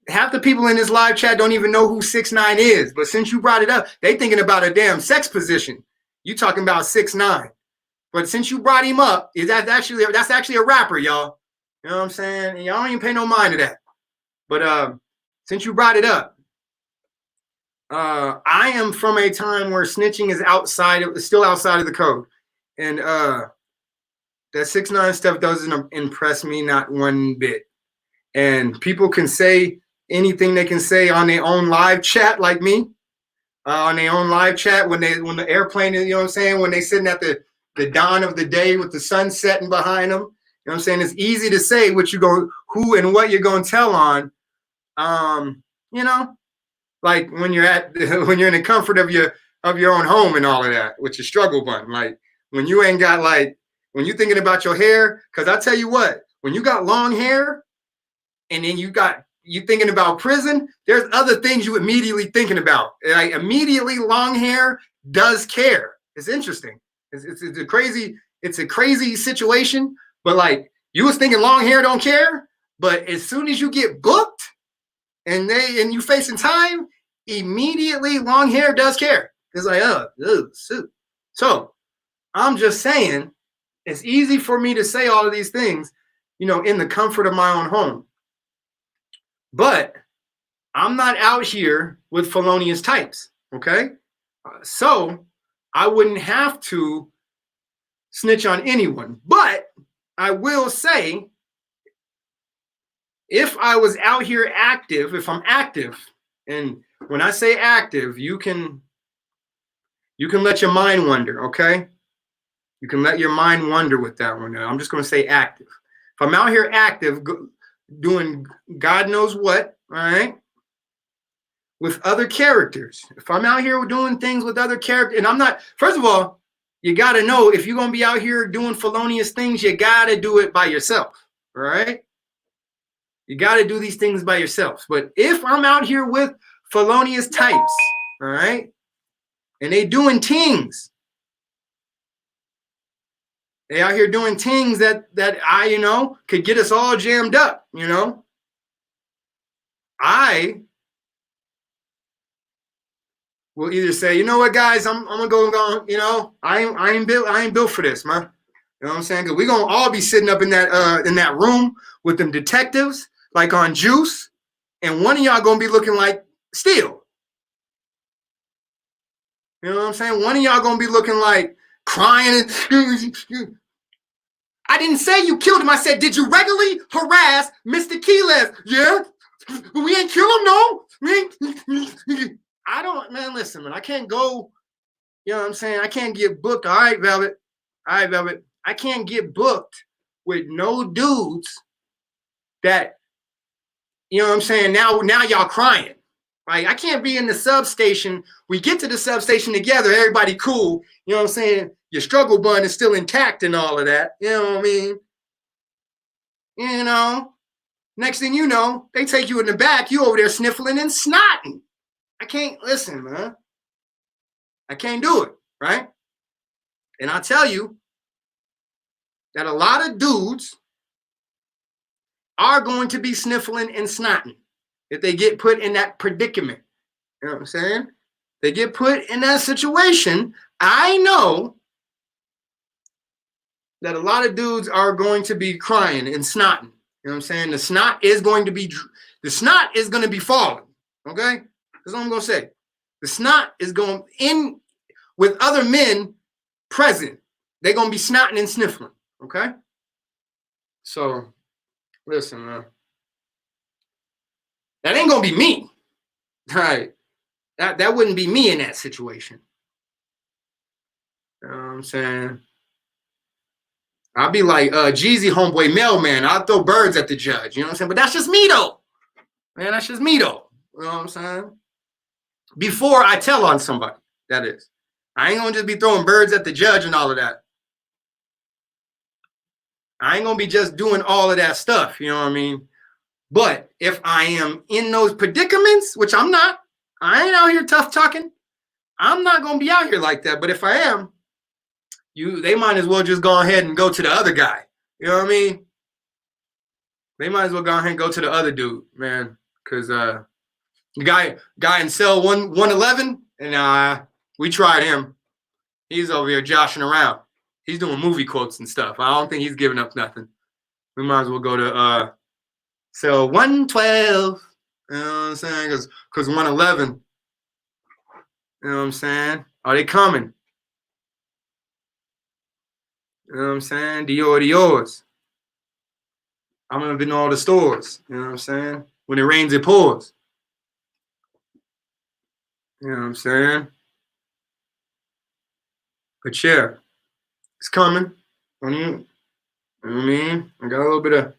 Half the people in this live chat don't even know who 6ix9ine is, but since you brought it up, they thinking about a damn sex position. You talking about 6ix9ine. But since you brought him up, that's actually a rapper, y'all. You know what I'm saying? And y'all don't even pay no mind to that. But since you brought it up, I am from a time where snitching is still outside of the code. And that 6ix9ine stuff doesn't impress me not one bit. And people can say anything they can say on their own live chat like me. On their own live chat when the airplane is, you know what I'm saying, when they sitting at the dawn of the day with the sun setting behind them. You know what I'm saying? It's easy to say who and what you're gonna tell on. You know, like when you're in the comfort of your own home and all of that with your struggle button. Like when you ain't got when you thinking about your hair, because I tell you what, when you got long hair and then you thinking about prison, there's other things you immediately thinking about. Like immediately long hair does care. It's interesting. It's a crazy situation, but like you was thinking long hair don't care, but as soon as you get booked and you facing time, immediately long hair does care. It's like, shoot. So I'm just saying, it's easy for me to say all of these things, you know, in the comfort of my own home. But I'm not out here with felonious types, okay? So I wouldn't have to snitch on anyone. But I will say, if I was out here active, if I'm active, and when I say active, you can let your mind wander, okay? You can let your mind wander with that one. I'm just going to say active. If I'm out here active, doing God knows what, all right, with other characters. If I'm out here doing things with other characters, and I'm not, first of all, you got to know if you're going to be out here doing felonious things, you got to do it by yourself, all right? You got to do these things by yourself. But if I'm out here with felonious types, all right, and they doing things, they out here doing things that I, you know, could get us all jammed up, you know. I will either say, you know what, guys, I'm gonna go, you know, I ain't built for this, man. You know what I'm saying? Because we're gonna all be sitting up in that room with them detectives, like on Juice, and one of y'all gonna be looking like Steel. You know what I'm saying? One of y'all gonna be looking like crying and I didn't say you killed him. I said, did you regularly harass Mr. Quiles? Yeah. We ain't kill him, no. I don't, man, listen, man. I can't go, you know what I'm saying? I can't get booked. All right, Velvet. I can't get booked with no dudes that, you know what I'm saying? Now y'all crying. Like, I can't be in the substation. We get to the substation together, everybody cool. You know what I'm saying? Your struggle bun is still intact and all of that. You know what I mean? You know, next thing you know, they take you in the back. You over there sniffling and snotting. I can't listen, man. I can't do it, right? And I tell you that a lot of dudes are going to be sniffling and snotting if they get put in that predicament. You know what I'm saying? They get put in that situation. I know that a lot of dudes are going to be crying and snotting. You know what I'm saying? The snot is going to be falling. Okay? That's what I'm gonna say. The snot is going in with other men present. They're gonna be snotting and sniffling. Okay? So listen, man. That ain't gonna be me. All right. That wouldn't be me in that situation. You know what I'm saying? I'll be like Jeezy homeboy mailman. I'll throw birds at the judge. You know what I'm saying? But that's just me though. Man, that's just me though. You know what I'm saying? Before I tell on somebody, that is. I ain't gonna just be throwing birds at the judge and all of that. I ain't gonna be just doing all of that stuff, you know what I mean? But if I am in those predicaments, which I'm not, I ain't out here tough talking. I'm not gonna be out here like that. But if I am, they might as well just go ahead and go to the other guy. You know what I mean? They might as well go ahead and go to the other dude, man. Cause the guy in cell 111, and we tried him. He's over here joshing around. He's doing movie quotes and stuff. I don't think he's giving up nothing. We might as well go to cell 112. You know what I'm saying? Cause 111. You know what I'm saying? Are they coming? You know what I'm saying? Dior's. I'm gonna be in all the stores. You know what I'm saying? When it rains, it pours. You know what I'm saying? But yeah, it's coming. You know what I mean? I got a little bit of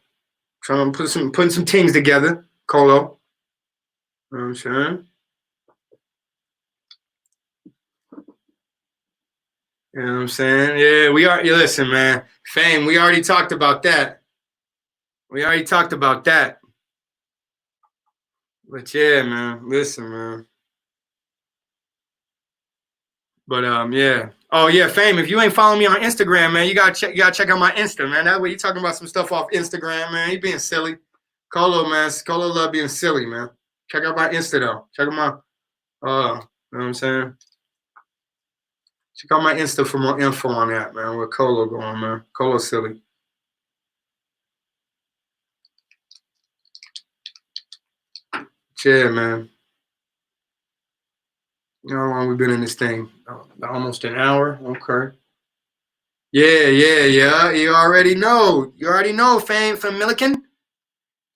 trying to putting some things together, Colo. You know what I'm saying? You know what I'm saying? Yeah, listen, man. Fame, we already talked about that. But yeah, man. Listen, man. But yeah. Oh yeah, Fame. If you ain't following me on Instagram, man, you gotta check out my Insta, man. That way you talking about some stuff off Instagram, man. You being silly. Colo, man. Colo love being silly, man. Check out my Insta though. Check out my you know what I'm saying? Check out my Insta for more info on that, man. Where Colo going, man. Colo silly. Yeah, man. You know how long we've been in this thing? Almost an hour. Okay. Yeah. You already know. Fame Milliken.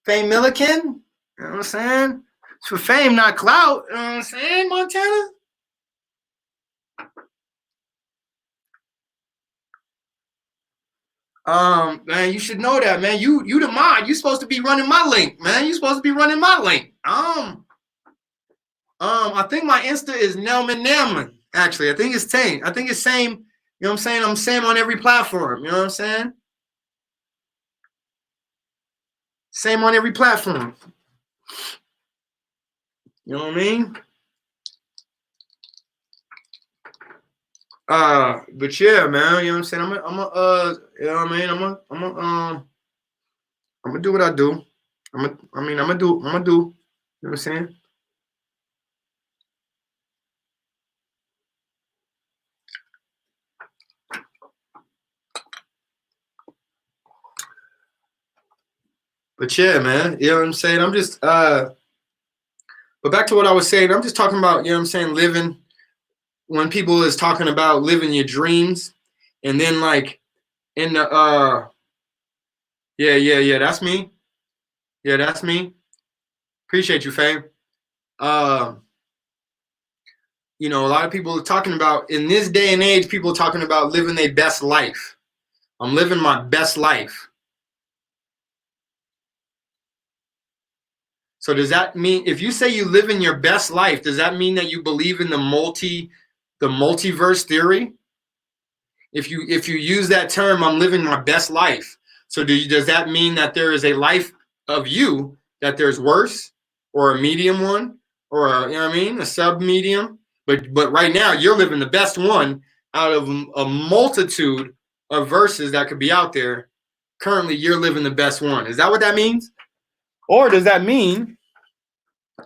Fame Milliken. You know what I'm saying? It's for fame, not clout. You know what I'm saying, Montana? Man, you should know that, man. You the mod. You supposed to be running my link, man. You supposed to be running my link. I think my Insta is Nelman. Actually, I think it's same. I think it's same. You know what I'm saying? I'm same on every platform. You know what I'm saying? Same on every platform. You know what I mean? But yeah, man. You know what I'm saying? You know what I mean? I'm gonna do what I do. I'm gonna do. You know what I'm saying? But yeah, man, you know what I'm saying? I'm just but back to what I was saying, I'm just talking about, you know what I'm saying, living when people is talking about living your dreams, and then like in the yeah, that's me. Yeah, that's me. Appreciate you, Fame. You know, a lot of people are talking about in this day and age, people are talking about living their best life. I'm living my best life. So does that mean if you say you live in your best life, does that mean that you believe in the multiverse theory? If you use that term, I'm living my best life. So does that mean that there is a life of you that there's worse or a medium one or you know what I mean, a sub medium, But right now you're living the best one out of a multitude of verses that could be out there. Currently, you're living the best one. Is that what that means? Or does that mean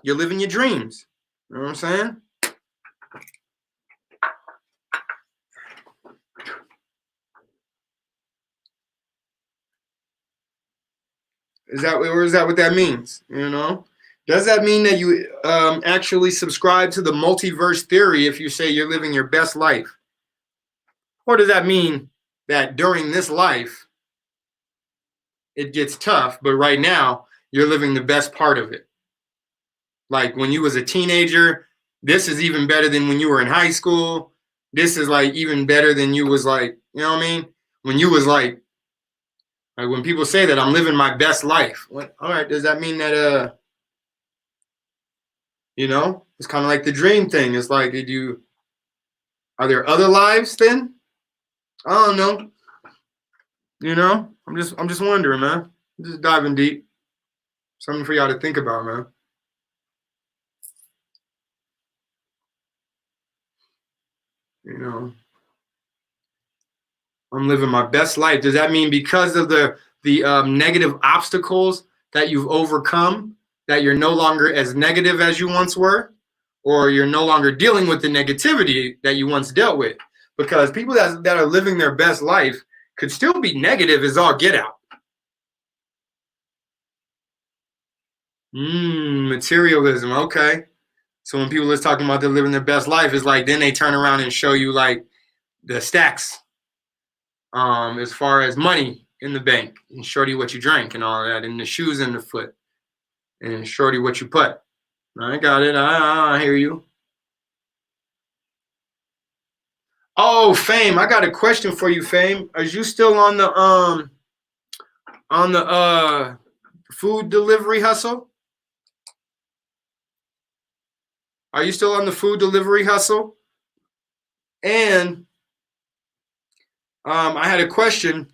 you're living your dreams? You know what I'm saying? Is that what that means? You know? Does that mean that you actually subscribe to the multiverse theory if you say you're living your best life? Or does that mean that during this life, it gets tough, but right now, you're living the best part of it? Like when you was a teenager, this is even better than when you were in high school. This is like even better than you was like, you know what I mean? When you was like when people say that I'm living my best life, like, all right, does that mean that you know, it's kind of like the dream thing. It's like, are there other lives then? I don't know. You know, I'm just wondering, man. I'm just diving deep. Something for y'all to think about, man. You know, I'm living my best life. Does that mean because of the negative obstacles that you've overcome, that you're no longer as negative as you once were, or you're no longer dealing with the negativity that you once dealt with? Because people that are living their best life could still be negative as all get out. Materialism. Okay. So when people is talking about they're living their best life, it's like then they turn around and show you like the stacks, as far as money in the bank, and shorty what you drank and all that, and the shoes in the foot, and shorty what you put. I got it. I hear you. Oh, Fame, I got a question for you, Fame. Are you still on the food delivery hustle? Are you still on the food delivery hustle? And I had a question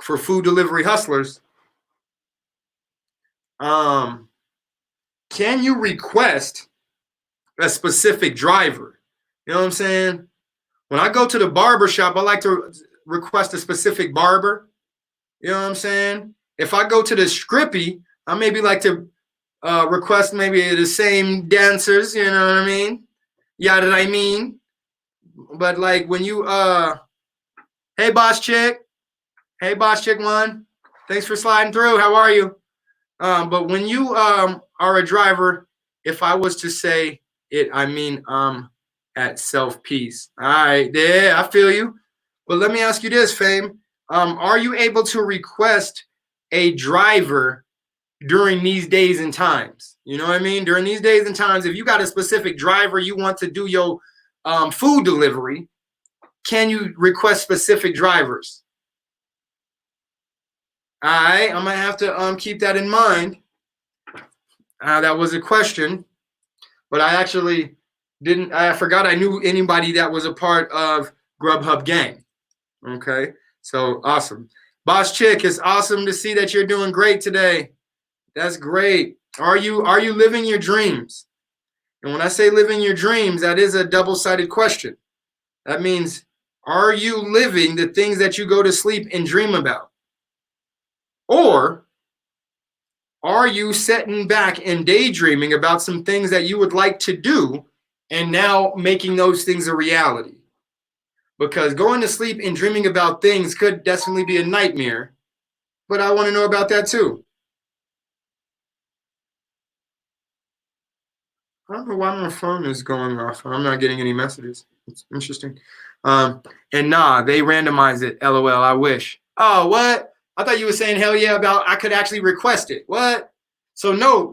for food delivery hustlers. Um, can you request a specific driver? You know what I'm saying? When I go to the barber shop, I like to request a specific barber. You know what I'm saying? If I go to the Scrippy, I maybe like to request maybe the same dancers. You know what I mean? Yeah, that I mean. But like when you hey boss chick one, thanks for sliding through. How are you? But when you are a driver, if I was to say it, I mean at self peace. All right, yeah, I feel you. But let me ask you this, Fame. Are you able to request a driver during these days and times? You know what I mean? During these days and times, if you got a specific driver you want to do your food delivery, can you request specific drivers? All right, I'm gonna have to keep that in mind. That was a question, but I actually didn't. I forgot I knew anybody that was a part of Grubhub gang. Okay, so awesome, Boss Chick. It's awesome to see that you're doing great today. That's great. Are you living your dreams? And when I say living your dreams, that is a double-sided question. That means, are you living the things that you go to sleep and dream about? Or are you sitting back and daydreaming about some things that you would like to do and now making those things a reality? Because going to sleep and dreaming about things could definitely be a nightmare, but I want to know about that too. I don't know why my phone is going off. I'm not getting any messages. It's interesting. And nah, they randomize it. LOL. I wish. Oh, what? I thought you were saying hell yeah about I could actually request it. What? So no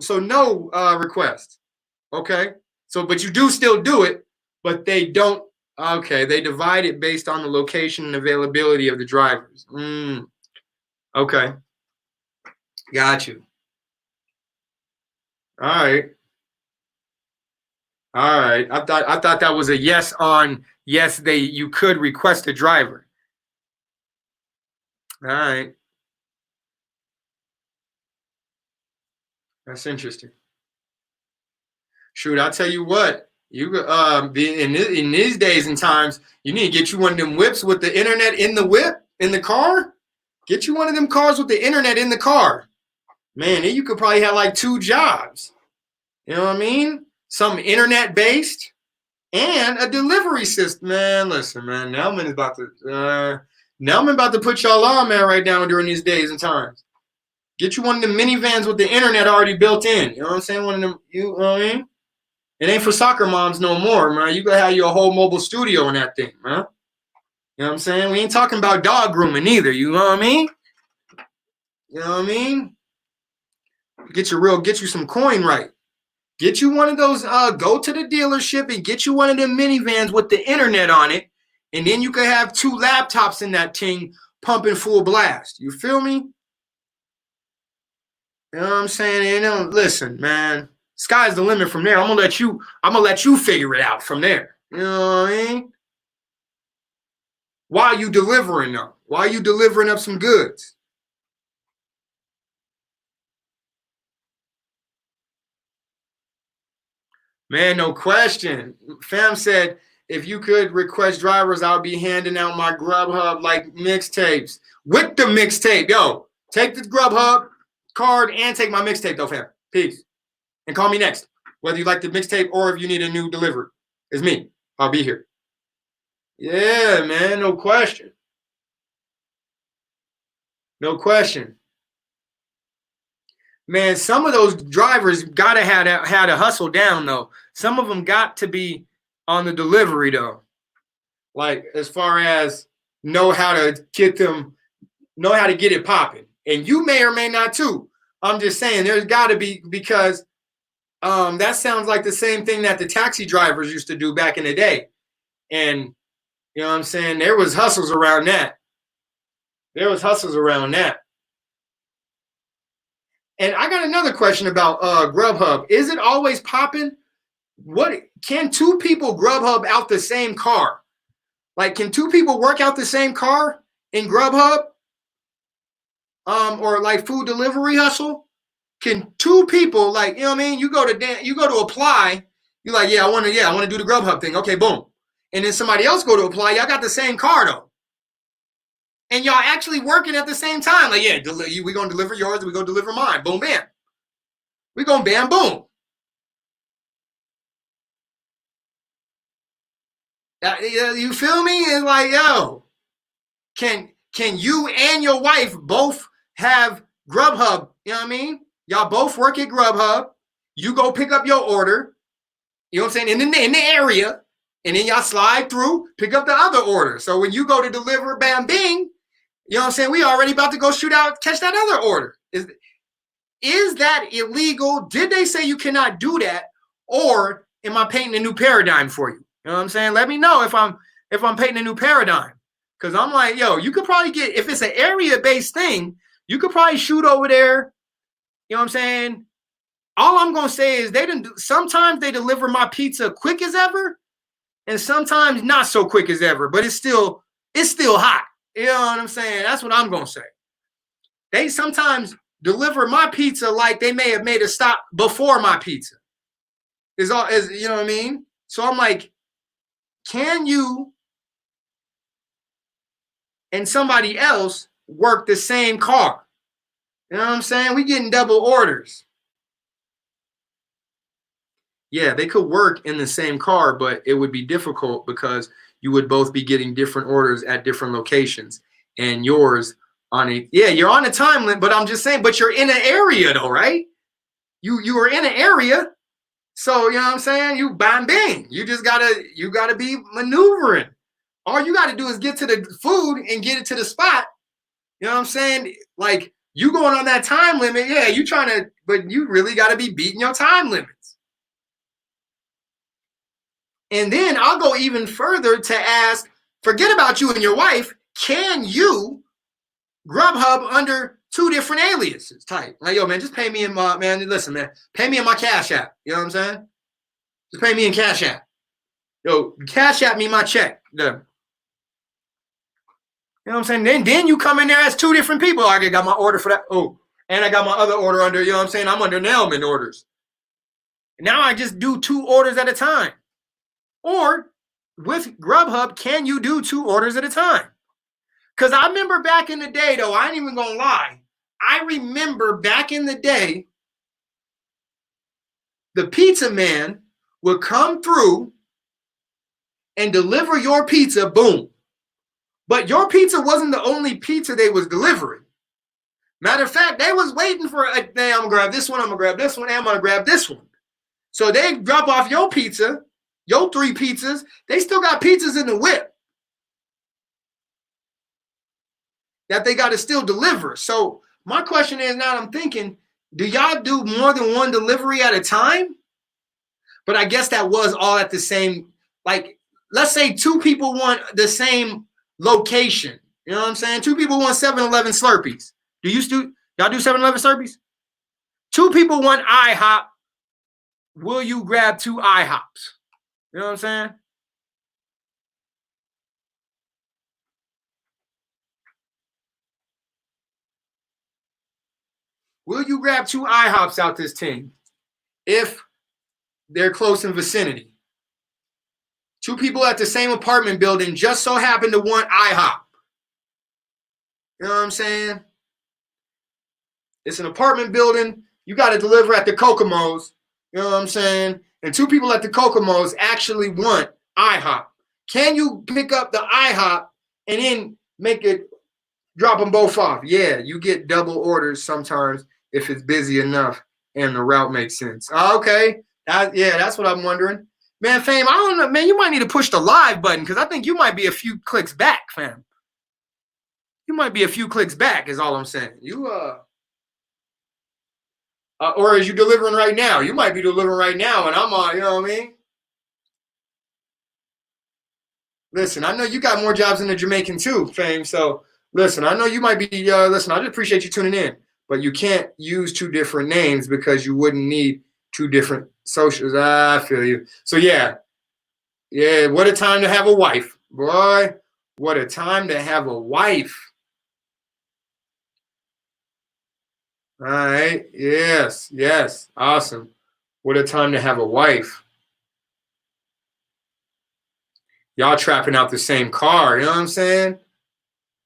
request. Okay. So but you do still do it, but they don't. Okay, they divide it based on the location and availability of the drivers. Okay, got you. All right. All right. I thought that was a yes on yes, you could request a driver. All right. That's interesting. Shoot, I'll tell you what. You be in these days and times, you need to get you one of them whips with the internet in the whip in the car. Get you one of them cars with the internet in the car. Man, then you could probably have like 2 jobs. You know what I mean? Some internet based and a delivery system. Man, listen, man. Nelman is about to put y'all on, man, right now during these days and times. Get you one of them minivans with the internet already built in. You know what I'm saying? One of them, you know what I mean? It ain't for soccer moms no more, man. You gotta have your whole mobile studio in that thing, man. You know what I'm saying? We ain't talking about dog grooming either. You know what I mean? You know what I mean? Get you some coin right. Get you one of those, go to the dealership and get you one of them minivans with the internet on it. And then you can have 2 laptops in that thing pumping full blast. You feel me? You know what I'm saying? And listen, man, sky's the limit from there. I'm gonna let you figure it out from there. You know what I mean? While you delivering though, while you delivering up some goods. Man, no question. Fam said, if you could request drivers, I'll be handing out my Grubhub like mixtapes. With the mixtape. Yo, take the Grubhub card and take my mixtape though, fam. Peace. And call me next. Whether you like the mixtape or if you need a new delivery. It's me. I'll be here. Yeah, man, no question. No question. Man, some of those drivers gotta had to hustle down though. Some of them got to be on the delivery though. Like as far as know how to get it popping. And you may or may not too. I'm just saying there's gotta be, because that sounds like the same thing that the taxi drivers used to do back in the day. And you know what I'm saying? There was hustles around that. And I got another question about Grubhub. Is it always popping? What can 2 people Grubhub out the same car? Like, can 2 people work out the same car in Grubhub? Or like food delivery hustle? Can 2 people, like, you know what I mean? You go to apply. You're like, I want to do the Grubhub thing. Okay, boom. And then somebody else go to apply. Y'all got the same car though. And y'all actually working at the same time. Like, we gonna deliver yours, we gonna deliver mine. Boom, bam. We gonna bam, boom. You feel me? It's like, yo, can you and your wife both have Grubhub? You know what I mean? Y'all both work at Grubhub. You go pick up your order. You know what I'm saying? In the area. And then y'all slide through, pick up the other order. So when you go to deliver, bam, bing, you know what I'm saying? We already about to go catch that other order. Is that illegal? Did they say you cannot do that? Or am I painting a new paradigm for you? You know what I'm saying? Let me know if I'm painting a new paradigm. Because I'm like, yo, you could probably get, if it's an area-based thing, you could probably shoot over there. You know what I'm saying? All I'm going to say is sometimes they deliver my pizza quick as ever. And sometimes not so quick as ever, but it's still hot. You know what I'm saying? That's what I'm gonna say. They sometimes deliver my pizza like they may have made a stop before my pizza. You know what I mean? So I'm like, can you and somebody else work the same car? You know what I'm saying? We getting double orders. Yeah, they could work in the same car, but it would be difficult because you would both be getting different orders at different locations. And yours you're on a time limit, but I'm just saying, but you're in an area though, right? You are in an area. So, you know what I'm saying? You bang, bang. You gotta be maneuvering. All you gotta do is get to the food and get it to the spot. You know what I'm saying? Like, you going on that time limit, but you really gotta be beating your time limits. And then I'll go even further to ask, forget about you and your wife, can you Grubhub under 2 different aliases type? Like, yo, man, just pay me in pay me in my Cash App. You know what I'm saying? Just pay me in Cash App. Yo, Cash App me my check. You know what I'm saying? Then you come in there as 2 different people. I got my order for that. Oh, and I got my other order under, you know what I'm saying? I'm under Nelman orders. Now I just do 2 orders at a time. Or with Grubhub, can you do 2 orders at a time? Because I remember back in the day, though, I ain't even gonna lie. I remember back in the day, the pizza man would come through and deliver your pizza, boom. But your pizza wasn't the only pizza they was delivering. Matter of fact, they was waiting for, hey, I'm gonna grab this one, I'm gonna grab this one, and I'm gonna grab this one. So they drop off your pizza, your 3 pizzas. They still got pizzas in the whip that they got to still deliver. So my question is now, I'm thinking, do y'all do more than one delivery at a time? But I guess that was all at the same, like, let's say 2 people want the same location. You know what I'm saying? 2 people want 7-Eleven Slurpees. Y'all do 7-Eleven Slurpees? 2 people want IHOP. Will you grab 2 IHOPs? You know what I'm saying? Will you grab 2 IHOPs out this team if they're close in vicinity? 2 people at the same apartment building just so happen to want IHOP. You know what I'm saying? It's an apartment building. You got to deliver at the Kokomo's. You know what I'm saying? And 2 people at the Kokomo's actually want IHOP. Can you pick up the IHOP and then make it, drop them both off? Yeah, you get double orders sometimes if it's busy enough and the route makes sense. Okay. That's what I'm wondering. Man, Fame, I don't know. Man, you might need to push the live button because I think you might be a few clicks back, fam. You might be a few clicks back is all I'm saying. Or is you delivering right now? You might be delivering right now and I'm on, you know what I mean? Listen, I know you got more jobs than the Jamaican too, Fame. So listen, I know you might be, listen, I just appreciate you tuning in. But you can't use 2 different names because you wouldn't need 2 different socials. I feel you. So yeah, what a time to have a wife. Boy, what a time to have a wife. All right. Yes. Awesome. What a time to have a wife. Y'all trapping out the same car. You know what I'm saying?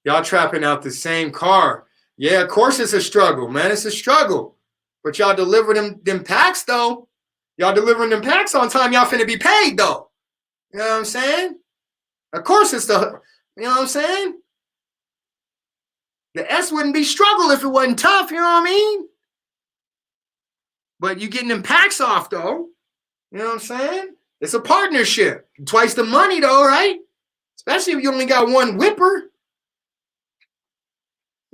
Y'all trapping out the same car. Yeah, of course it's a struggle, man. It's a struggle. But y'all deliver them packs, though. Y'all delivering them packs on time. Y'all finna be paid, though. You know what I'm saying? Of course it's the, you know what I'm saying? The S wouldn't be struggle if it wasn't tough, you know what I mean? But you getting them packs off, though. You know what I'm saying? It's a partnership. Twice the money, though, right? Especially if you only got one whipper.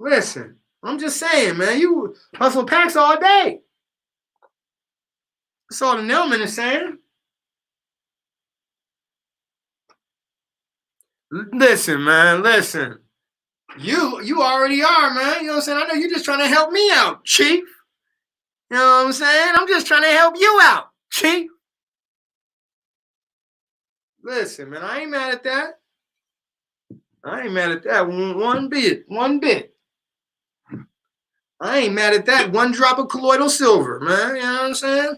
Listen, I'm just saying, man, you hustle packs all day. That's all the Nelman is saying. Listen, man, listen. You already are, man. You know what I'm saying? I know you're just trying to help me out, Chief. You know what I'm saying? I'm just trying to help you out, Chief. Listen, man, I ain't mad at that. I ain't mad at that one bit. I ain't mad at that. 1 drop of colloidal silver, man. You know what I'm saying?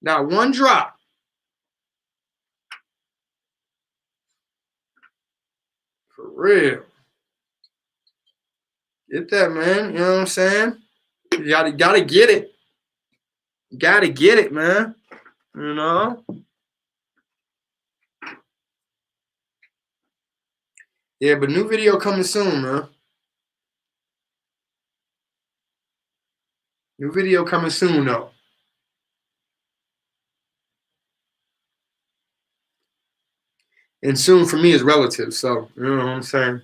Not 1 drop. For real. Get that, man. You know what I'm saying? You gotta get it. Gotta get it, man. You know? Yeah, but new video coming soon, man. New video coming soon, though. And soon for me is relative, so you know what I'm saying?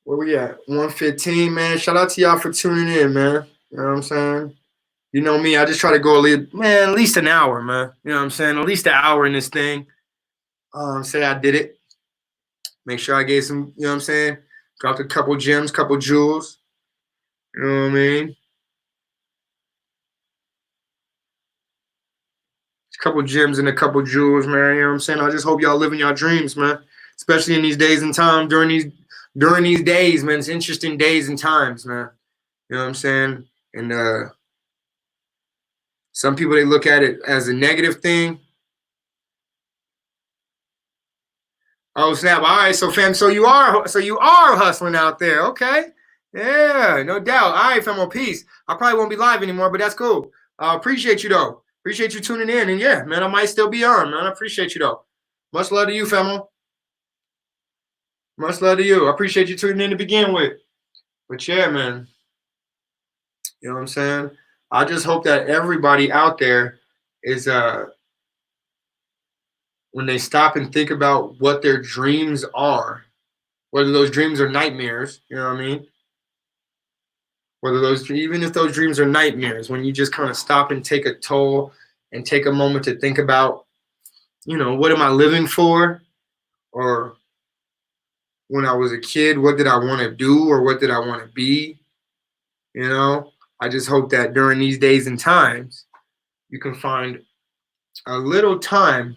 Where we at? 115, man. Shout out to y'all for tuning in, man. You know what I'm saying? You know me, I just try to go at least an hour, man. You know what I'm saying? At least an hour in this thing. Say I did it. Make sure I gave some, you know what I'm saying? Dropped a couple gems, couple jewels. You know what I mean? A couple gems and a couple jewels, man. You know what I'm saying? I just hope y'all living your dreams, man. Especially in these days and time, during these days, man. It's interesting days and times, man. You know what I'm saying? And Some people, they look at it as a negative thing. Oh snap! All right, so fam, so you are hustling out there, okay? Yeah, no doubt. All right, famo, peace. I probably won't be live anymore, but that's cool. Appreciate you though. Appreciate you tuning in, and yeah, man, I might still be on, man. I appreciate you though. Much love to you, famo. Much love to you. I appreciate you tuning in to begin with. But yeah, man, you know what I'm saying? I just hope that everybody out there is when they stop and think about what their dreams are, whether those dreams are nightmares, you know what I mean? Whether those, even if those dreams are nightmares, when you just kind of stop and take a toll and take a moment to think about, what am I living for? Or when I was a kid, what did I want to do or what did I want to be? You know, I just hope that during these days and times, you can find a little time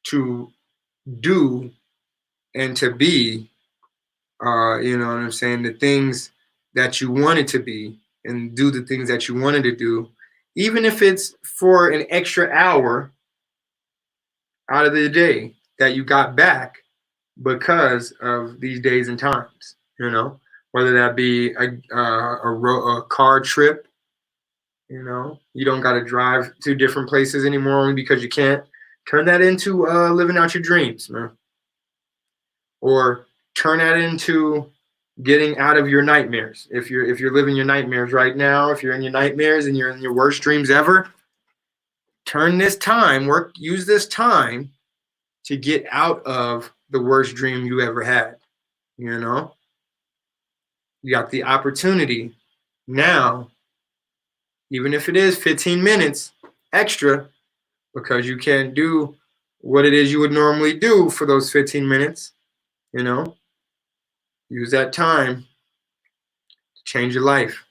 to do and to be, you know what I'm saying, the things that you wanted to be and do the things that you wanted to do, even if it's for an extra hour out of the day that you got back because of these days and times, whether that be a car trip. You don't got to drive to different places anymore only because you can't. Turn that into living out your dreams, man. Or turn that into getting out of your nightmares. If you're living your nightmares right now, if you're in your nightmares and you're in your worst dreams ever, use this time to get out of the worst dream you ever had. You got the opportunity now, even if it is 15 minutes extra, because you can't do what it is you would normally do for those 15 minutes. Use that time to change your life.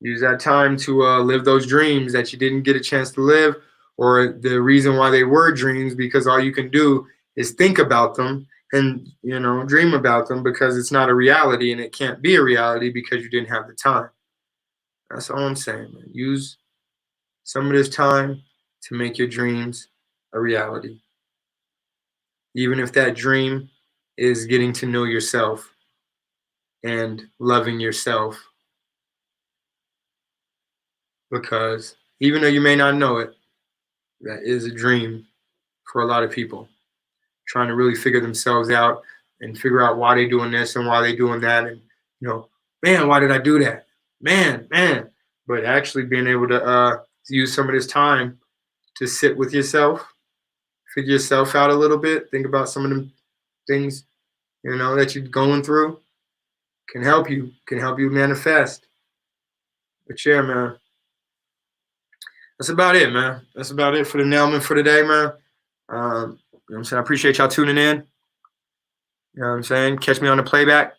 Use that time to live those dreams that you didn't get a chance to live, or the reason why they were dreams, because all you can do is think about them and dream about them, because it's not a reality and it can't be a reality because you didn't have the time. That's all I'm saying, man. Use some of this time to make your dreams a reality, even if that dream is getting to know yourself and loving yourself, because even though you may not know it, that is a dream for a lot of people, trying to really figure themselves out and figure out why they're doing this and why they're doing that. And, man, why did I do that? Man. But actually being able to use some of this time to sit with yourself, figure yourself out a little bit, think about some of them things, that you're going through, can help you manifest. But yeah, man, that's about it, man. That's about it for the Nailman for today, man. What I'm saying? I appreciate y'all tuning in. You know what I'm saying? Catch me on the playback.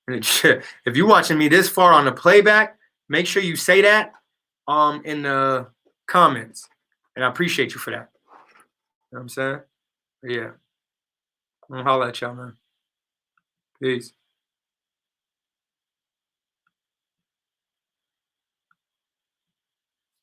And if you're watching me this far on the playback, make sure you say that in the comments. And I appreciate you for that. You know what I'm saying? But yeah. I'm gonna holler at y'all, man. Peace.